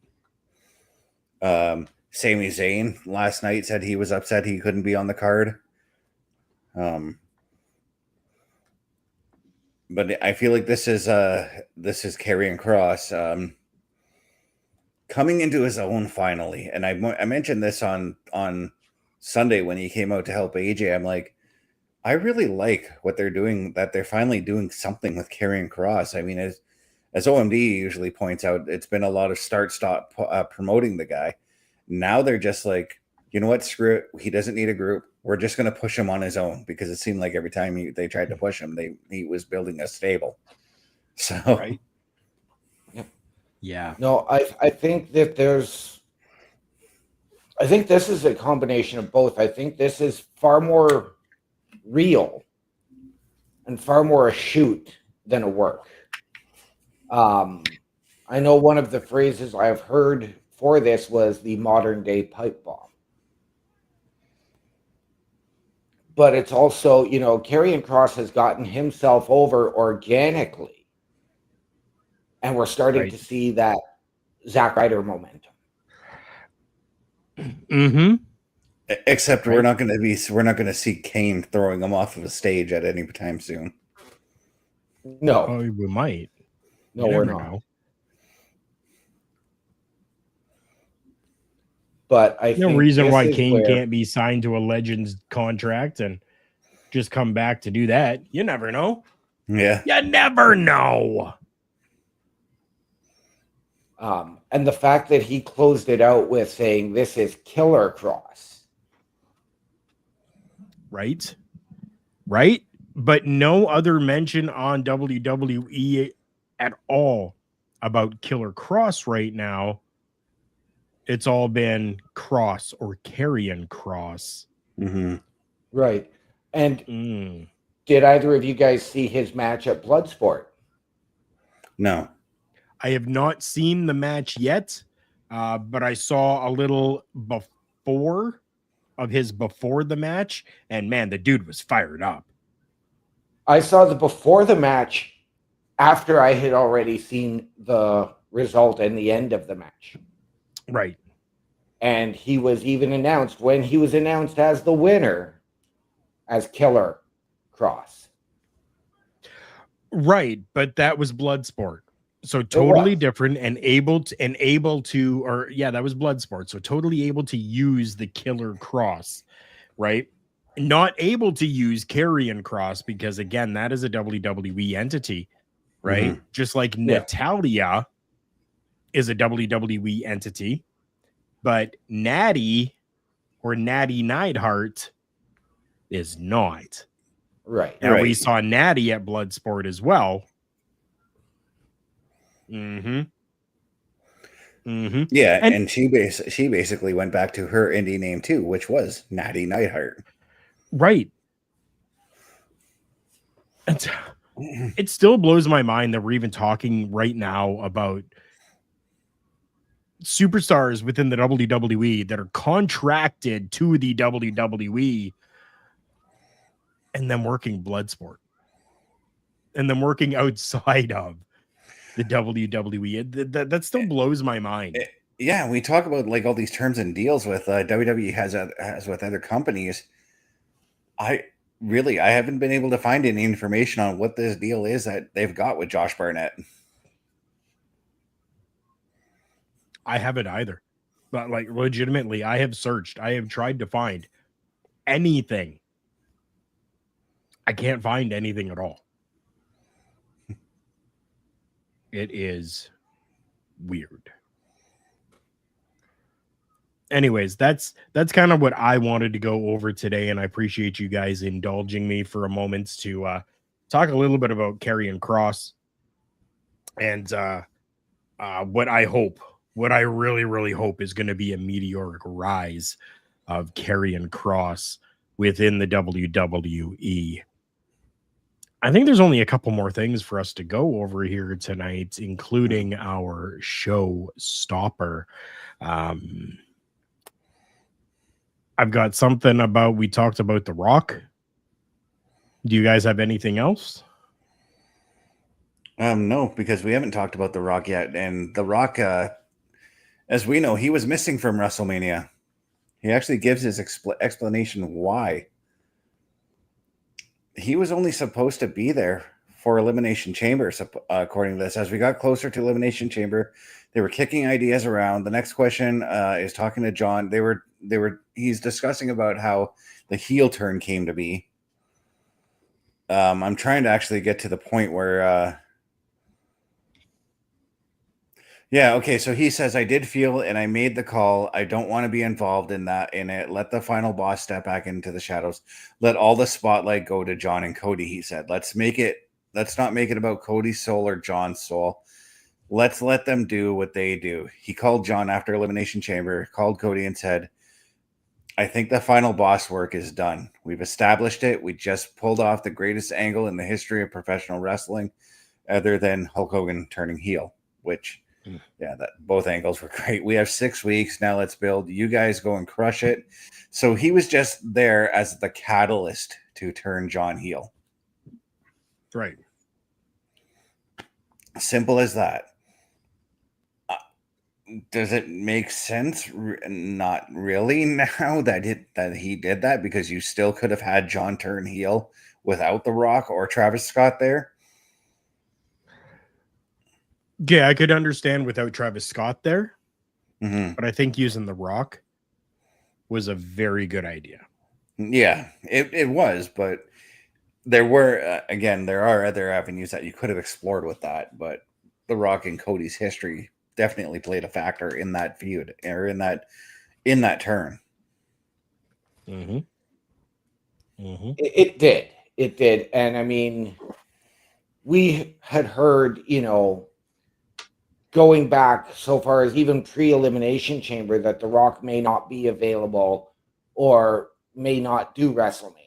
Sami Zayn last night said he was upset he couldn't be on the card. But I feel like this is Karrion Kross coming into his own finally. And I mentioned this on Sunday when he came out to help AJ. I'm like, I really like what they're doing, that they're finally doing something with Karrion Kross. I mean, as OMD usually points out, it's been a lot of start-stop promoting the guy. Now they're just like, you know what, screw it. He doesn't need a group. We're just going to push him on his own, because it seemed like every time they tried to push him, he was building a stable. So, right. Yep. Yeah. No, I think that I think this is a combination of both. I think this is far more real and far more a shoot than a work. I know one of the phrases I've heard for this was the modern day pipe bomb. but it's also, you know, Karrion Kross has gotten himself over organically. And we're starting to see that Zack Ryder momentum. Mm-hmm. Except we're not going to see Kane throwing him off of a stage at any time soon. No. Oh, we might. No, we're not. Know. But I think no reason why Kane can't be signed to a Legends contract and just come back to do that. You never know. Yeah. You never know. And the fact that he closed it out with saying this is Killer Kross. Right? Right? But no other mention on WWE at all about Killer Kross right now. It's all been Kross or Karrion Kross. Mm-hmm. Right. And did either of you guys see his match at Bloodsport? No. I have not seen the match yet, but I saw a little before the match, and man, the dude was fired up. I saw the before the match after I had already seen the result and the end of the match. Right. And he was even announced when he was announced as the winner as Killer Kross. Right, but that was Bloodsport. So totally different and that was Bloodsport. So totally able to use the Killer Kross, right? Not able to use Karrion Kross because again, that is a WWE entity, right? Mm-hmm. Just like Natalya is a WWE entity, but Natty or Natty Neidhart is not. Right. Now we saw Natty at Bloodsport as well. Mm-hmm. Mm-hmm. Yeah, and she basically went back to her indie name too, which was Natty Neidhart. Right. It still blows my mind that we're even talking right now about superstars within the WWE that are contracted to the WWE and then working Bloodsport and then working outside of the WWE. That still blows my mind. Yeah, we talk about like all these terms and deals with WWE has with other companies. I haven't been able to find any information on what this deal is that they've got with Josh Barnett. I haven't either. But like legitimately, I have searched. I have tried to find anything. I can't find anything at all. It is weird. Anyways, that's kind of what I wanted to go over today, and I appreciate you guys indulging me for a moment to talk a little bit about Karrion Kross and what I really, really hope is going to be a meteoric rise of Karrion Kross within the WWE. I think there's only a couple more things for us to go over here tonight, including our showstopper. I've got something about, we talked about The Rock. Do you guys have anything else? No, because we haven't talked about The Rock yet. And The Rock, as we know, he was missing from WrestleMania. He actually gives his explanation why. He was only supposed to be there for Elimination Chamber, according to this. As we got closer to Elimination Chamber, they were kicking ideas around. The next question is talking to John. He's discussing about how the heel turn came to be. I'm trying to actually get to the point where so he says, I did feel and I made the call. I don't want to be involved in it. Let the final boss step back into the shadows. Let all the spotlight go to John and Cody, he said. Let's not make it about Cody's soul or John's soul. Let's let them do what they do. He called John after Elimination Chamber, called Cody and said, I think the final boss work is done. We've established it. We just pulled off the greatest angle in the history of professional wrestling other than Hulk Hogan turning heel, which Yeah, that both angles were great. We have 6 weeks now. Let's build. You guys go and crush it. So he was just there as the catalyst to turn John heel. Right. Simple as that. Does it make sense? Not really now that he did that, because you still could have had John turn heel without The Rock or Travis Scott there. Yeah, I could understand without Travis Scott there, Mm-hmm. but I think using The Rock was a very good idea. Yeah, it was, but there were, again, there are other avenues that you could have explored with that, but The Rock and Cody's history definitely played a factor in that feud, or in that turn. Mm-hmm. Mm-hmm. It did. And I mean, we had heard, going back so far as even pre-Elimination Chamber, that The Rock may not be available or may not do WrestleMania.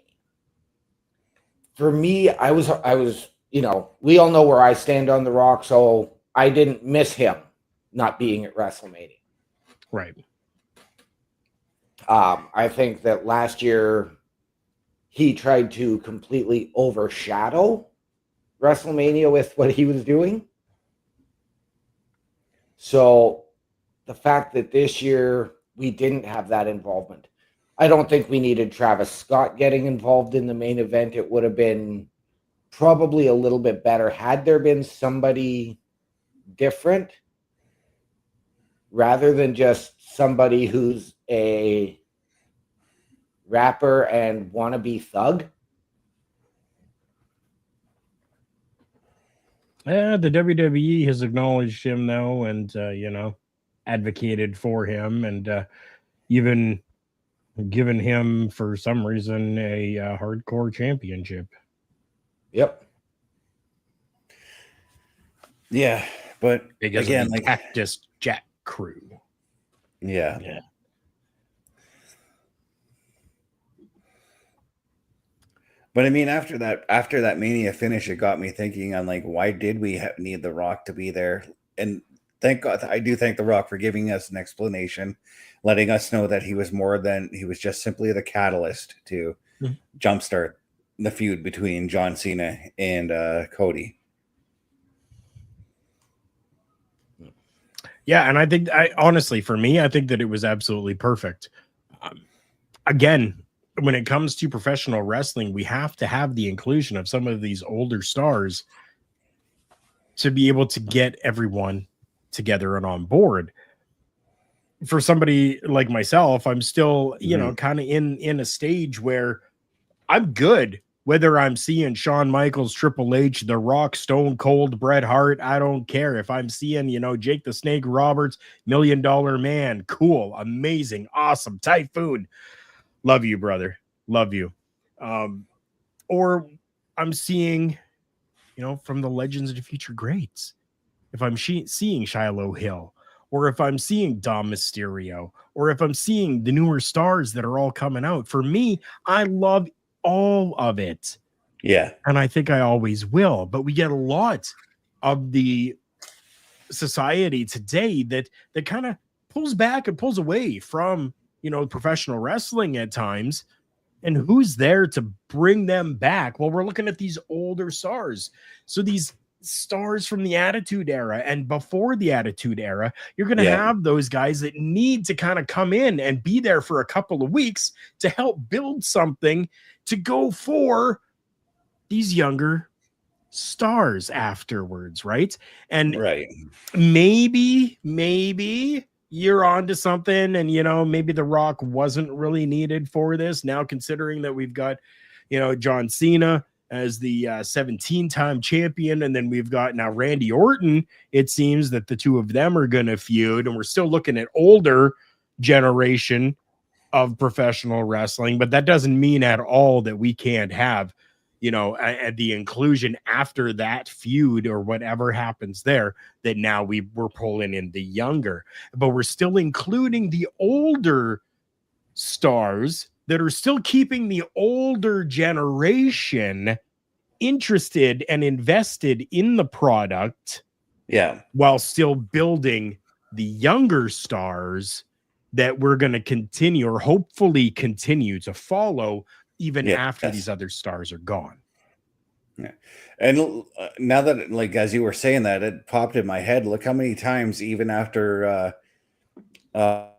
For me, I was, we all know where I stand on The Rock, so I didn't miss him not being at WrestleMania. Right. I think that last year he tried to completely overshadow WrestleMania with what he was doing. So the fact that this year we didn't have that involvement, I don't think we needed Travis Scott getting involved in the main event. It would have been probably a little bit better had there been somebody different, rather than just somebody who's a rapper and wannabe thug. The WWE has acknowledged him though, and advocated for him, and even given him, for some reason, a hardcore championship. Yep. Yeah, but Because again, of the Cactus Jack crew. Yeah. But I mean, after that Mania finish, it got me thinking on, like, why did we need The Rock to be there? And thank God, I do thank The Rock for giving us an explanation, letting us know that he was just simply the catalyst to jumpstart the feud between John Cena and Cody. Yeah, and I think, honestly, for me, I think that it was absolutely perfect. Again, when it comes to professional wrestling, we have to have the inclusion of some of these older stars to be able to get everyone together and on board. For somebody like myself, I'm still, kind of in a stage where I'm good. Whether I'm seeing Shawn Michaels, Triple H, The Rock, Stone Cold, Bret Hart, I don't care. If I'm seeing, Jake the Snake Roberts, $1 Million Man, cool, amazing, awesome, Typhoon. Love you, brother. Love you. Or I'm seeing, from the Legends of the Future Greats. If I'm seeing Shiloh Hill, or if I'm seeing Dom Mysterio, or if I'm seeing the newer stars that are all coming out. For me, I love all of it. Yeah. And I think I always will. But we get a lot of the society today that kind of pulls back and pulls away from, professional wrestling at times. And who's there to bring them back? Well, we're looking at these older stars. So these stars from the Attitude Era and before the Attitude Era, you're going to have those guys that need to kind of come in and be there for a couple of weeks to help build something to go for these younger stars afterwards, right? And maybe you're onto something, and maybe The Rock wasn't really needed for this. Now, considering that we've got, John Cena as the 17-time champion, and then we've got now Randy Orton, it seems that the two of them are going to feud, and we're still looking at older generation of professional wrestling, but that doesn't mean at all that we can't have, the inclusion after that feud or whatever happens there, that now we're pulling in the younger, but we're still including the older stars that are still keeping the older generation interested and invested in the product Yeah. While still building the younger stars that we're going to continue or hopefully continue to follow even after these other stars are gone. Yeah. And now that, like, as you were saying that, it popped in my head. Look how many times, even after Hot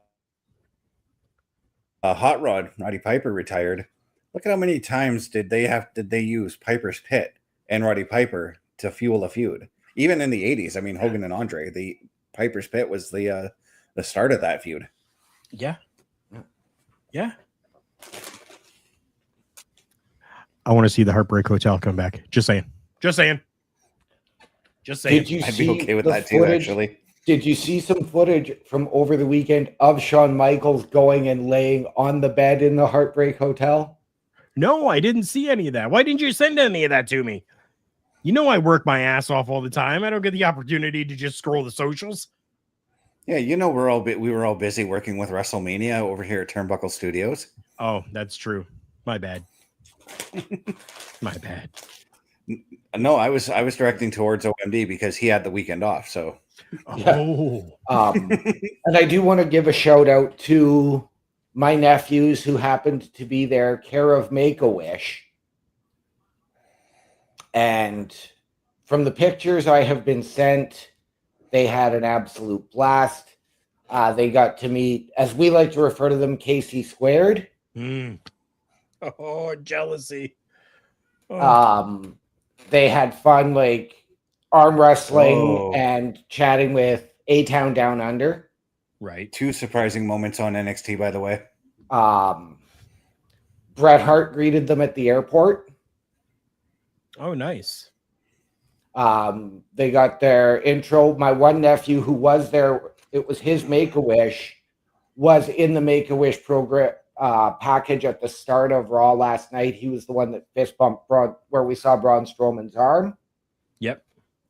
Rod, Roddy Piper retired, look at how many times did they use Piper's Pit and Roddy Piper to fuel a feud. Even in the 80s, I mean, Hogan and Andre, the Piper's Pit was the start of that feud. Yeah. Yeah. I want to see the Heartbreak Hotel come back. Just saying. Just saying. Just saying. Did you I'd see be okay with the that too, footage? actually. Did you see some footage from over the weekend of Shawn Michaels going and laying on the bed in the Heartbreak Hotel? No, I didn't see any of that. Why didn't you send any of that to me? You know I work my ass off all the time. I don't get the opportunity to just scroll the socials. Yeah, you know, we were all busy working with WrestleMania over here at Turnbuckle Studios. Oh, that's true. My bad. My bad. No, I was directing towards OMD because he had the weekend off. So, oh, and I do want to give a shout out to my nephews who happened to be there, care of Make-A-Wish. And from the pictures I have been sent, they had an absolute blast. They got to meet, as we like to refer to them, Casey Squared. Oh, jealousy. Oh. They had fun, like arm wrestling and chatting with A-Town Down Under. Right. 2 surprising moments on NXT, by the way. Bret Hart greeted them at the airport. Oh, nice. They got their intro. My one nephew who was there, it was his Make-A-Wish, was in the Make-A-Wish program package at the start of Raw last night. He was the one that fist bumped where we saw Braun Strowman's arm. Yep.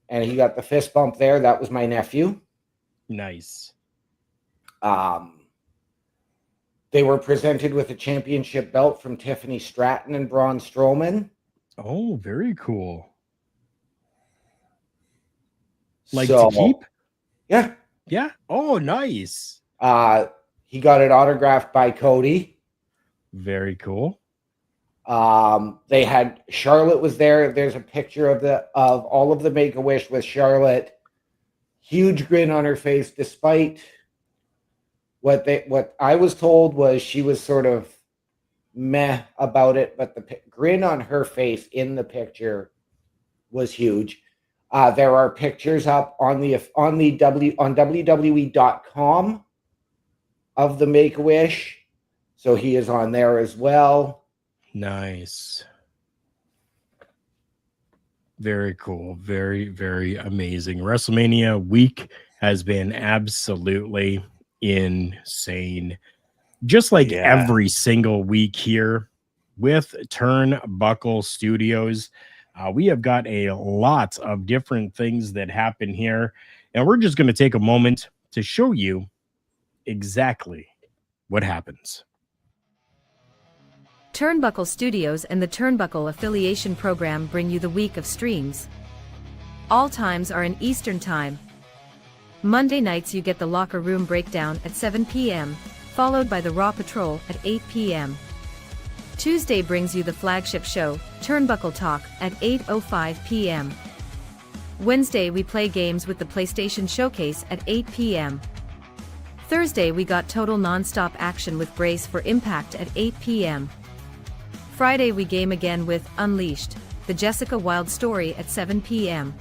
And he got the fist bump there. That was my nephew. Nice. They were presented with a championship belt from Tiffany Stratton and Braun Strowman. Oh, very cool. Like to keep? Yeah. Yeah. Oh, nice. He got it autographed by Cody. Very cool. They had Charlotte was there. There's a picture of all of the Make-A-Wish with Charlotte. Huge grin on her face, despite what I was told was she was sort of meh about it, but the grin on her face in the picture was huge. There are pictures up on WWE.com of the Make-A-Wish, so he is on there as well. Nice. Very cool. Very, very amazing. WrestleMania week has been absolutely insane. Just like every single week here with Turnbuckle Studios. We have got a lot of different things that happen here, and we're just going to take a moment to show you exactly what happens. Turnbuckle Studios and the Turnbuckle Affiliation Program bring you the week of streams. All times are in Eastern Time. Monday nights you get the Locker Room Breakdown at 7 p.m., followed by the Raw Patrol at 8 p.m. Tuesday brings you the flagship show, Turnbuckle Talk, at 8:05 p.m. Wednesday we play games with the PlayStation Showcase at 8 p.m. Thursday we got total non-stop action with Brace for Impact at 8 p.m. Friday we game again with Unleashed, the Jessica Wilde story at 7 p.m.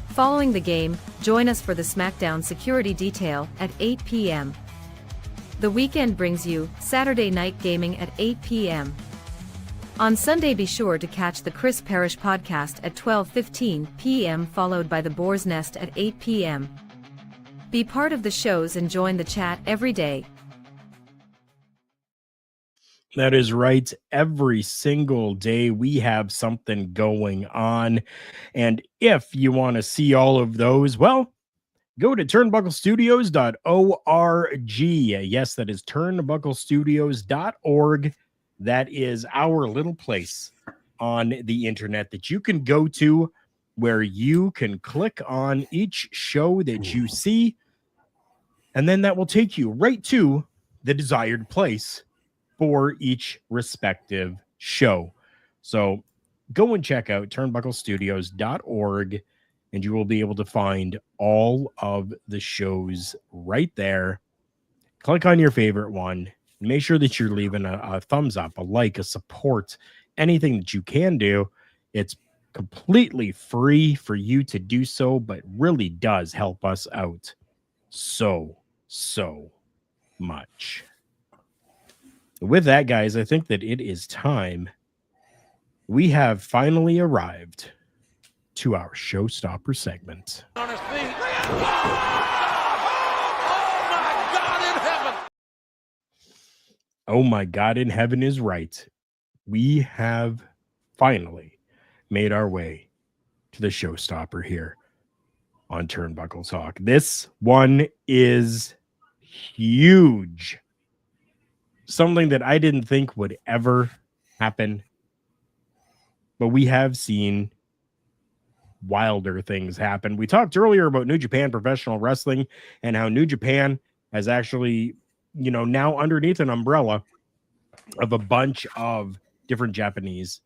Following the game, join us for the SmackDown Security Detail at 8 p.m. The weekend brings you Saturday Night Gaming at 8 p.m. On Sunday be sure to catch the Chris Parrish podcast at 12:15 p.m. followed by the Boar's Nest at 8 p.m. Be part of the shows and join the chat every day. That is right. Every single day we have something going on. And if you want to see all of those, well, go to turnbucklestudios.org. Yes, that is turnbucklestudios.org. That is our little place on the internet that you can go to where you can click on each show that you see, and then that will take you right to the desired place for each respective show. So go and check out turnbucklestudios.org, and you will be able to find all of the shows right there. Click on your favorite one. Make sure that you're leaving a thumbs up, a like, a support, anything that you can do. It's completely free for you to do so, but really does help us out so much. With that, guys, I think that it is time. We have finally arrived to our showstopper segment. On his feet. Oh my God in heaven is right. We have finally made our way to the showstopper here on Turnbuckle Talk. This one is huge. Something that I didn't think would ever happen. But we have seen wilder things happen. We talked earlier about New Japan Professional Wrestling and how New Japan has actually, now underneath an umbrella of a bunch of different Japanese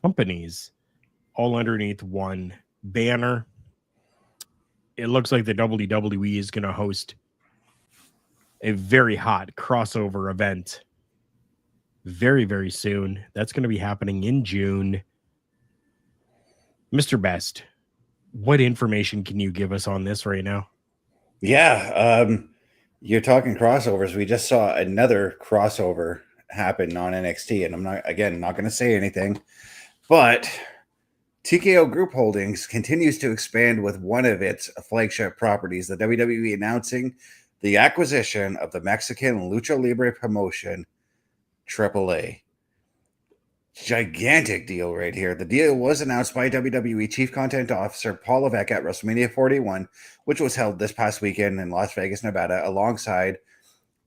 companies, all underneath one banner. It looks like the WWE is going to host a very hot crossover event very, very soon. That's going to be happening in June. Mr. Best, what information can you give us on this right now? Yeah, you're talking crossovers. We just saw another crossover happen on NXT, and I'm not going to say anything, but TKO Group Holdings continues to expand with one of its flagship properties, the WWE announcing the acquisition of the Mexican Lucha Libre promotion, AAA. Gigantic deal right here. The deal was announced by WWE Chief Content Officer Paul Levesque at WrestleMania 41, which was held this past weekend in Las Vegas, Nevada, alongside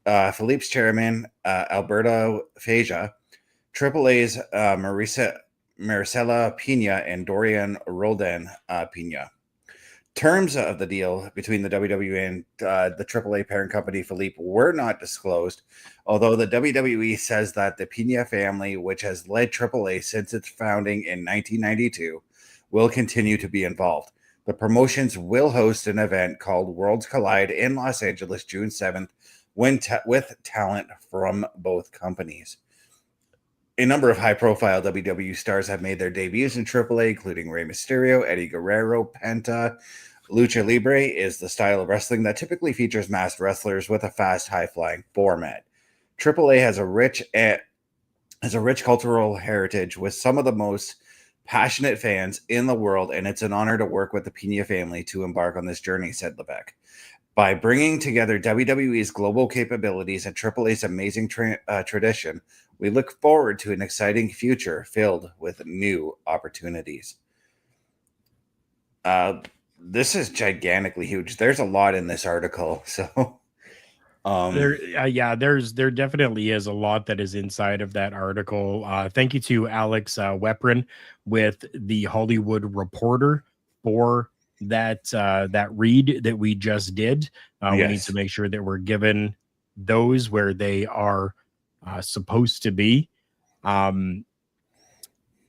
Philippe's chairman, Alberto Feja, AAA's Maricela Pina, and Dorian Roldan Pina. Terms of the deal between the WWE and the AAA parent company, Philippe, were not disclosed, although the WWE says that the Pina family, which has led AAA since its founding in 1992, will continue to be involved. The promotions will host an event called Worlds Collide in Los Angeles, June 7th, with talent from both companies. A number of high-profile WWE stars have made their debuts in AAA, including Rey Mysterio, Eddie Guerrero, Penta. Lucha Libre is the style of wrestling that typically features masked wrestlers with a fast, high-flying format. AAA has a rich cultural heritage with some of the most passionate fans in the world, and it's an honor to work with the Pina family to embark on this journey, said Levesque. By bringing together WWE's global capabilities and AAA's amazing tradition, we look forward to an exciting future filled with new opportunities. This is gigantically huge. There's a lot in this article, so there definitely is a lot that is inside of that article. Thank you to Alex Weprin with the Hollywood Reporter for that read that we just did. We need to make sure that we're given those where they are supposed to be.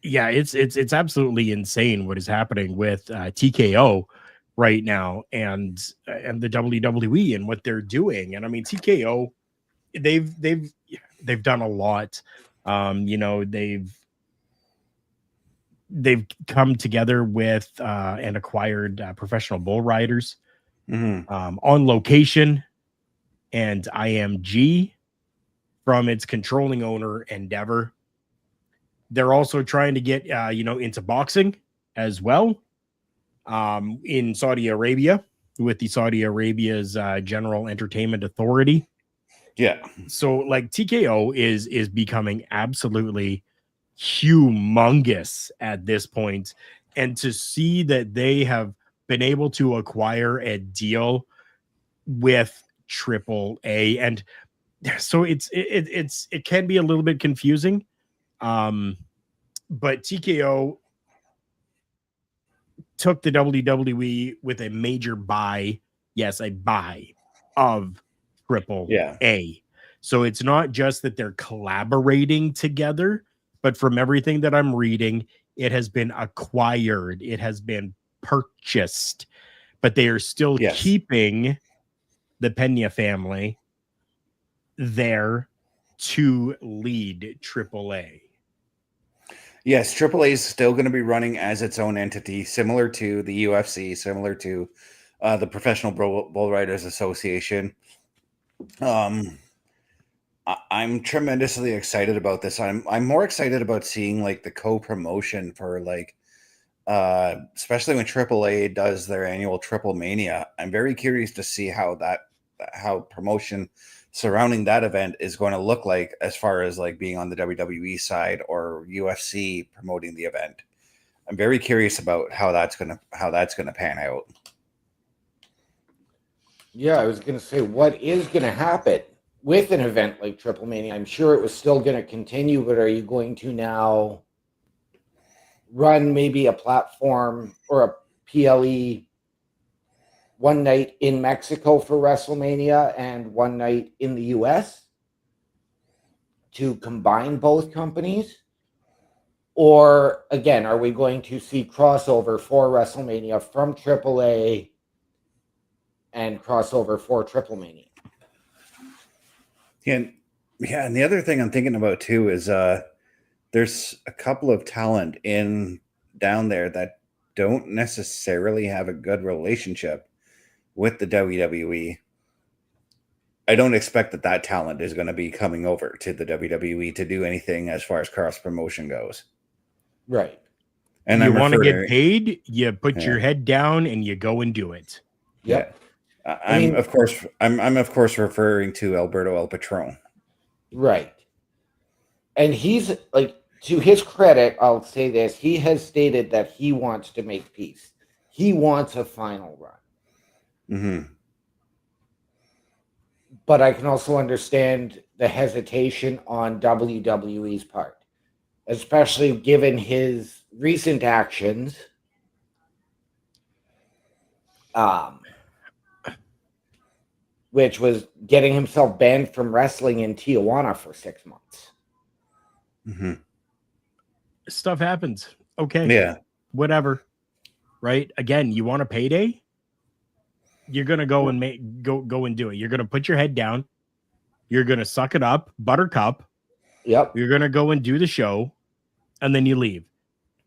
It's absolutely insane what is happening with TKO right now and the WWE and what they're doing. And I mean, TKO, they've done a lot. They've come together with and acquired professional bull riders on location and IMG from its controlling owner Endeavor. They're also trying to get into boxing as well in Saudi Arabia with the Saudi Arabia's General Entertainment Authority. Yeah. So like TKO is becoming absolutely humongous at this point, and to see that they have been able to acquire a deal with AAA, and so it can be a little bit confusing. But TKO took the WWE with a major buy. Yes, a buy of AAA. So it's not just that they're collaborating together, but from everything that I'm reading, it has been acquired. It has been purchased, but they are still keeping the Pena family there to lead AAA. Yes, AAA is still going to be running as its own entity, similar to the UFC, similar to the Professional Bull Riders Association. I'm tremendously excited about this. I'm more excited about seeing like the co-promotion for like especially when AAA does their annual Triple Mania. I'm very curious to see how promotion surrounding that event is going to look like, as far as like being on the WWE side or UFC promoting the event. I'm very curious about how that's gonna pan out. Yeah, I was gonna say, what is gonna happen with an event like Triple Mania? I'm sure it was still gonna continue, but are you going to now run maybe a platform or a PLE one night in Mexico for WrestleMania and one night in the US to combine both companies? Or again, are we going to see crossover for WrestleMania from AAA and crossover for Triple Mania? And and the other thing I'm thinking about too is there's a couple of talent down there that don't necessarily have a good relationship with the WWE. I don't expect that talent is going to be coming over to the WWE to do anything as far as cross promotion goes. Right. And you want to get paid, you put your head down and you go and do it. Yep. Yeah. I'm of course referring to Alberto El Patron. Right. And he's like, to his credit, I'll say this, he has stated that he wants to make peace. He wants a final run. Mm-hmm. But I can also understand the hesitation on WWE's part, especially given his recent actions. Which was getting himself banned from wrestling in Tijuana for 6 months. Mm-hmm. Stuff happens. Okay. Yeah. Whatever. Right? Again, you want a payday? You're gonna go and go and do it. You're gonna put your head down. You're gonna suck it up, buttercup. Yep. You're gonna go and do the show, and then you leave.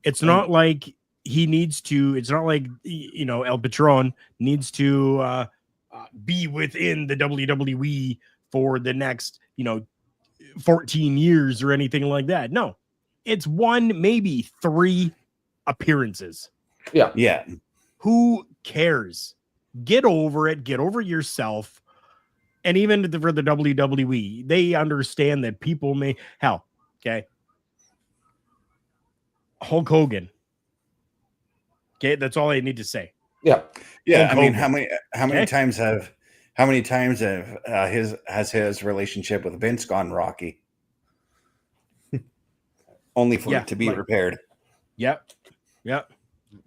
It's not like he needs to. It's not like El Patron needs to be within the WWE for the next 14 years or anything like that. No, it's 1, maybe 3 appearances. Yeah. Who cares? Get over it. Get over yourself. And even for the WWE, they understand that people may okay. Hulk Hogan. Okay, that's all I need to say. Yeah. Hulk I mean, Hogan. how many times has his relationship with Vince gone rocky? Only for it to be repaired. Yep.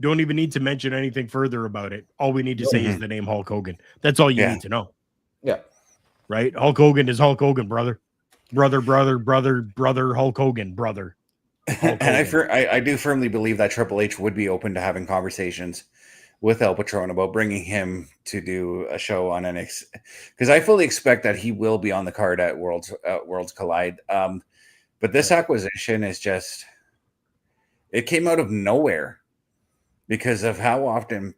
Don't even need to mention anything further about it. All we need to say is the name Hulk Hogan. That's all you need to know. Yeah. Right? Hulk Hogan is Hulk Hogan, brother. Brother, Hulk Hogan, brother. And I do firmly believe that Triple H would be open to having conversations with El Patron about bringing him to do a show on NXT, because I fully expect that he will be on the card at Worlds Collide. But this acquisition is just, it came out of nowhere because of how often,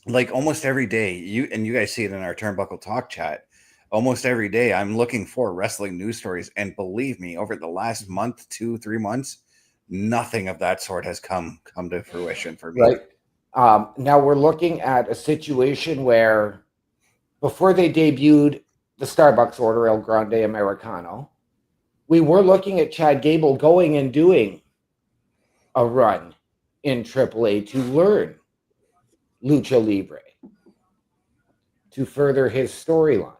like almost every day, you guys see it in our Turnbuckle Talk chat, almost every day I'm looking for wrestling news stories, and believe me, over the last month, 2-3 months, nothing of that sort has come to fruition for me. Right. Now we're looking at a situation where before they debuted the Starbucks order El Grande Americano, we were looking at Chad Gable going and doing a run in AAA to learn Lucha Libre, to further his storyline.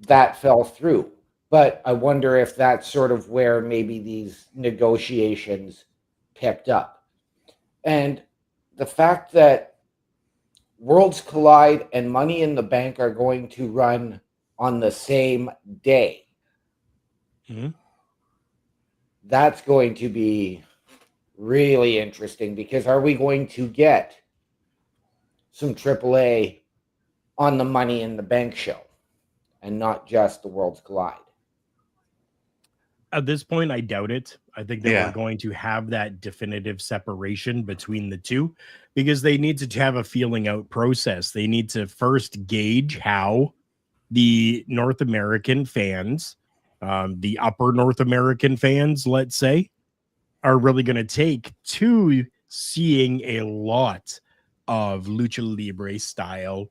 That fell through. But I wonder if that's sort of where maybe these negotiations picked up. And the fact that Worlds Collide and Money in the Bank are going to run on the same day. Mhm. That's going to be really interesting, because are we going to get some AAA on the Money in the Bank show and not just the Worlds Collide? At this point, I doubt it. I think that we're Yeah. going to have that definitive separation between the two, because they need to have a feeling out process. They need to first gauge how the North American fans, the upper North American fans, let's say, are really going to take to seeing a lot of lucha libre style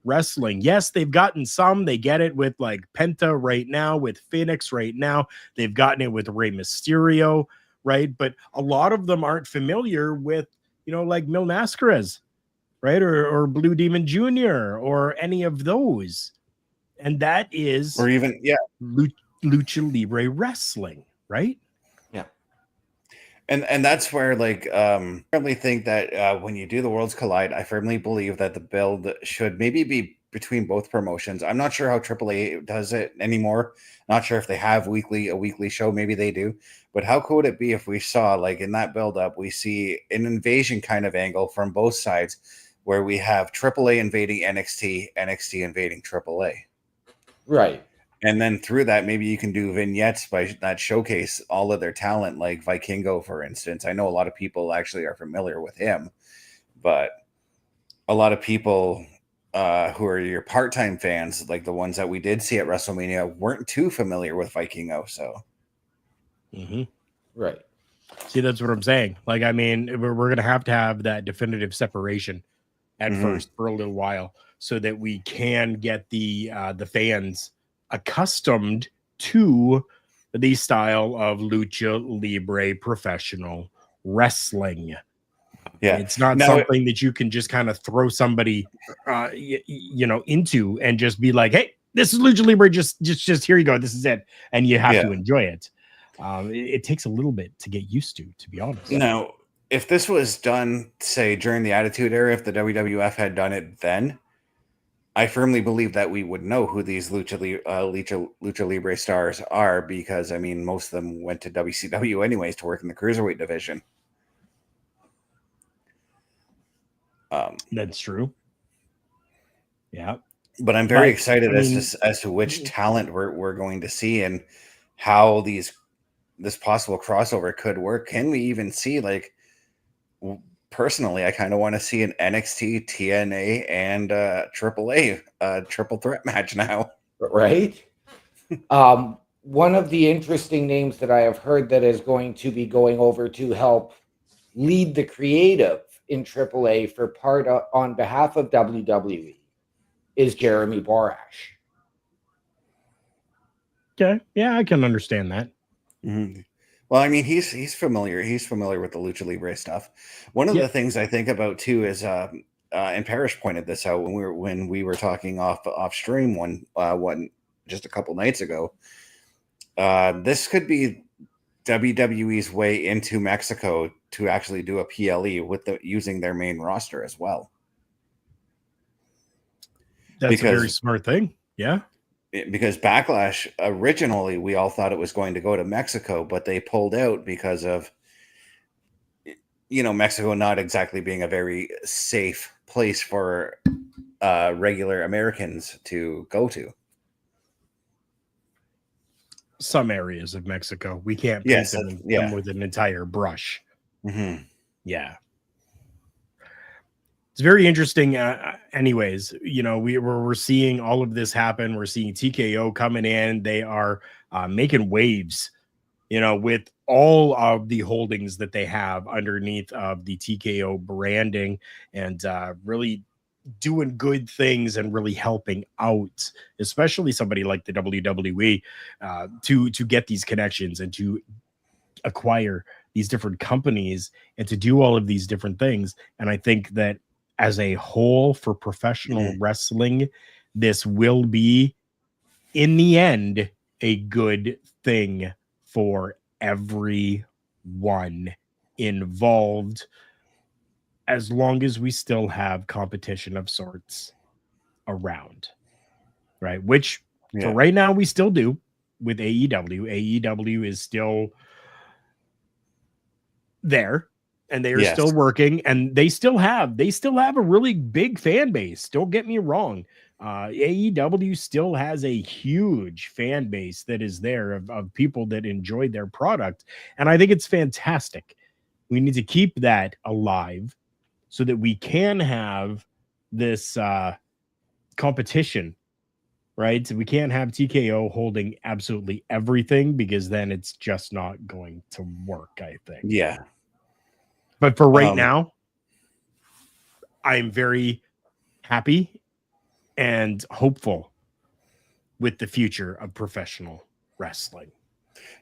wrestling. Yes, they've gotten some. They get it with like Penta right now, with Phoenix right now. They've gotten it with Rey Mysterio, right? But a lot of them aren't familiar with, like Mil Mascaras, right? Or Blue Demon Jr. or any of those. And that is Or even, yeah. Lucha Libre wrestling, right? Yeah. And that's where, like, I firmly think that when you do the Worlds Collide, I firmly believe that the build should maybe be between both promotions. I'm not sure how AAA does it anymore. Not sure if they have a weekly show. Maybe they do. But how cool would it be if we saw, like, in that build up, we see an invasion kind of angle from both sides, where we have AAA invading NXT, NXT invading AAA. Right. And then through that, maybe you can do vignettes that showcase all of their talent, like Vikingo, for instance. I know a lot of people actually are familiar with him, but a lot of people who are your part-time fans, like the ones that we did see at WrestleMania, weren't too familiar with Vikingo. So, Right. See, that's what I'm saying. Like, I mean, we're going to have that definitive separation at first for a little while, so that we can get the fans accustomed to the style of lucha libre professional wrestling. yeah, It's not something that you can just kind of throw somebody into and just be like, hey, this is lucha libre, just here you go, this is it, and you have to enjoy it. It takes a little bit to get used to be honest. Now, if this was done, say, during the Attitude Era, if the WWF had done it then, I firmly believe that we would know who these Lucha Libre stars are, because, I mean, most of them went to WCW anyways to work in the Cruiserweight division. That's true. Yeah. But I'm very excited as to which talent we're going to see, and how this possible crossover could work. Can we even see, like, personally, I kind of want to see an NXT, TNA, and AAA triple threat match now. Right? One of the interesting names that I have heard that is going to be going over to help lead the creative in AAA for on behalf of WWE is Jeremy Borash. Okay. Yeah, I can understand that. Mm-hmm. Well, I mean, he's familiar. He's familiar with the Lucha Libre stuff. One of the things I think about too is, and Parrish pointed this out when we were talking off stream one just a couple nights ago. This could be WWE's way into Mexico to actually do a PLE with using their main roster as well. That's a very smart thing. Yeah. Because Backlash, originally, we all thought it was going to go to Mexico, but they pulled out because of, Mexico not exactly being a very safe place for regular Americans to go to. Some areas of Mexico. We can't paint them with an entire brush. Mm-hmm. Yeah. It's very interesting. Anyways, we're seeing all of this happen. We're seeing TKO coming in. They are making waves, with all of the holdings that they have underneath of the TKO branding, and really doing good things and really helping out, especially somebody like the WWE, to get these connections and to acquire these different companies and to do all of these different things. And I think that as a whole for professional wrestling, this will be, in the end, a good thing for everyone involved. as long as we still have competition of sorts around, right? Which for right now we still do with AEW. AEW is still there, and they are still working, and they still have a really big fan base. Don't get me wrong. AEW still has a huge fan base that is there of people that enjoy their product. And I think it's fantastic. We need to keep that alive so that we can have this competition, right? So we can't have TKO holding absolutely everything, because then it's just not going to work, I think. Yeah. But for right now, I'm very happy and hopeful with the future of professional wrestling.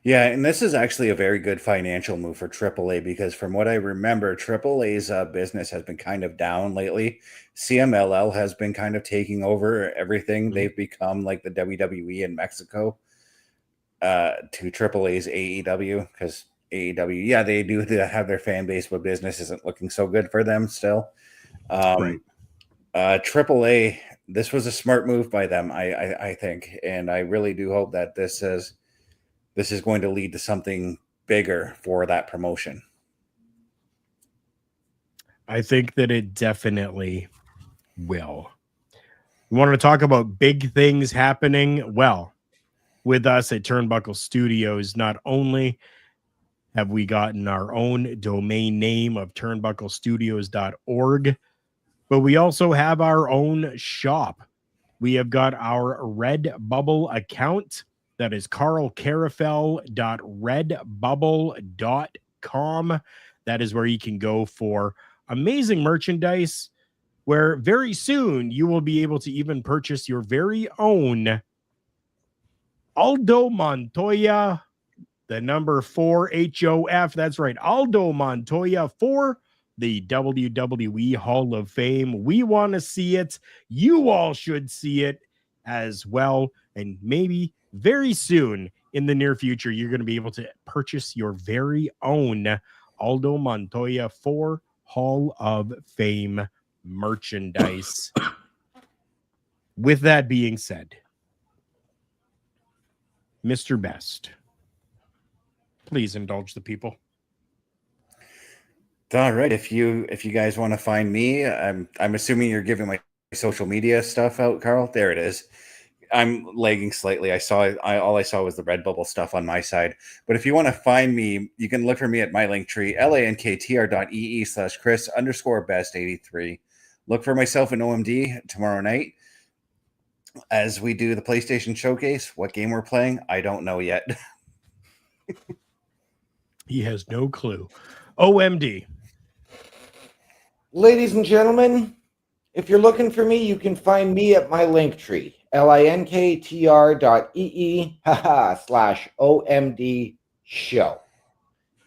Yeah, and this is actually a very good financial move for AAA, because from what I remember, AAA's business has been kind of down lately. CMLL has been kind of taking over everything. Mm-hmm. They've become like the WWE in Mexico to AAA's AEW, because AEW, yeah, they do have their fan base, but business isn't looking so good for them still. Right. AAA, this was a smart move by them, I think, and I really do hope that this is going to lead to something bigger for that promotion. I think that it definitely will. We want to talk about big things happening. Well, with us at Turnbuckle Studios, not only have we gotten our own domain name of turnbucklestudios.org, but we also have our own shop. We have got our Redbubble account. That is carlcarafel.redbubble.com. That is where you can go for amazing merchandise, where very soon you will be able to even purchase your very own Aldo Montoya, the number 4 HOF. That's right, Aldo Montoya for the WWE Hall of Fame. We want to see it. You all should see it as well. And maybe very soon in the near future, you're going to be able to purchase your very own Aldo Montoya 4 Hall of Fame merchandise. With that being said, Mr. Best, please indulge the people. All right. If you guys want to find me, I'm assuming you're giving my social media stuff out, Carl. There it is. I'm lagging slightly. All I saw was the Redbubble stuff on my side. But if you want to find me, you can look for me at my link tree, lanktr.ee/Chris_best83. Look for myself in OMD tomorrow night as we do the PlayStation Showcase. What game we're playing, I don't know yet. He has no clue. OMD. Ladies and gentlemen, if you're looking for me, you can find me at my link tree, linktr.ee/OMD show.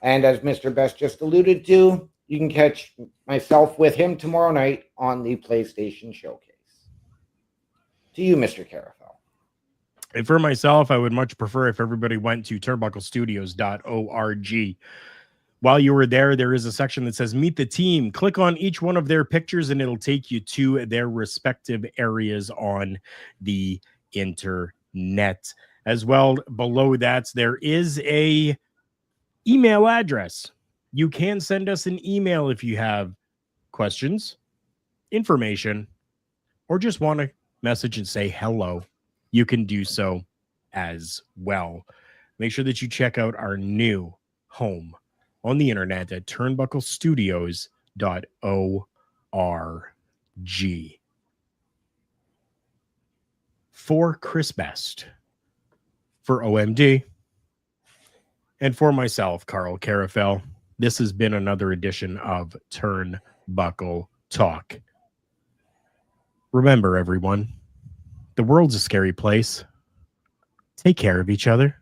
And as Mr. Best just alluded to, you can catch myself with him tomorrow night on the PlayStation Showcase. To you, Mr. Carafel. And for myself, I would much prefer if everybody went to turnbucklestudios.org. While you were there, there is a section that says Meet the Team. Click on each one of their pictures and it'll take you to their respective areas on the internet. As well, below that, there is a email address. You can send us an email if you have questions, information, or just want to message and say hello. You can do so as well. Make sure that you check out our new home on the internet at turnbucklestudios.org. For Chris Best, for OMD, and for myself, Carl Carafel, this has been another edition of Turnbuckle Talk. Remember, everyone, the world's a scary place. Take care of each other.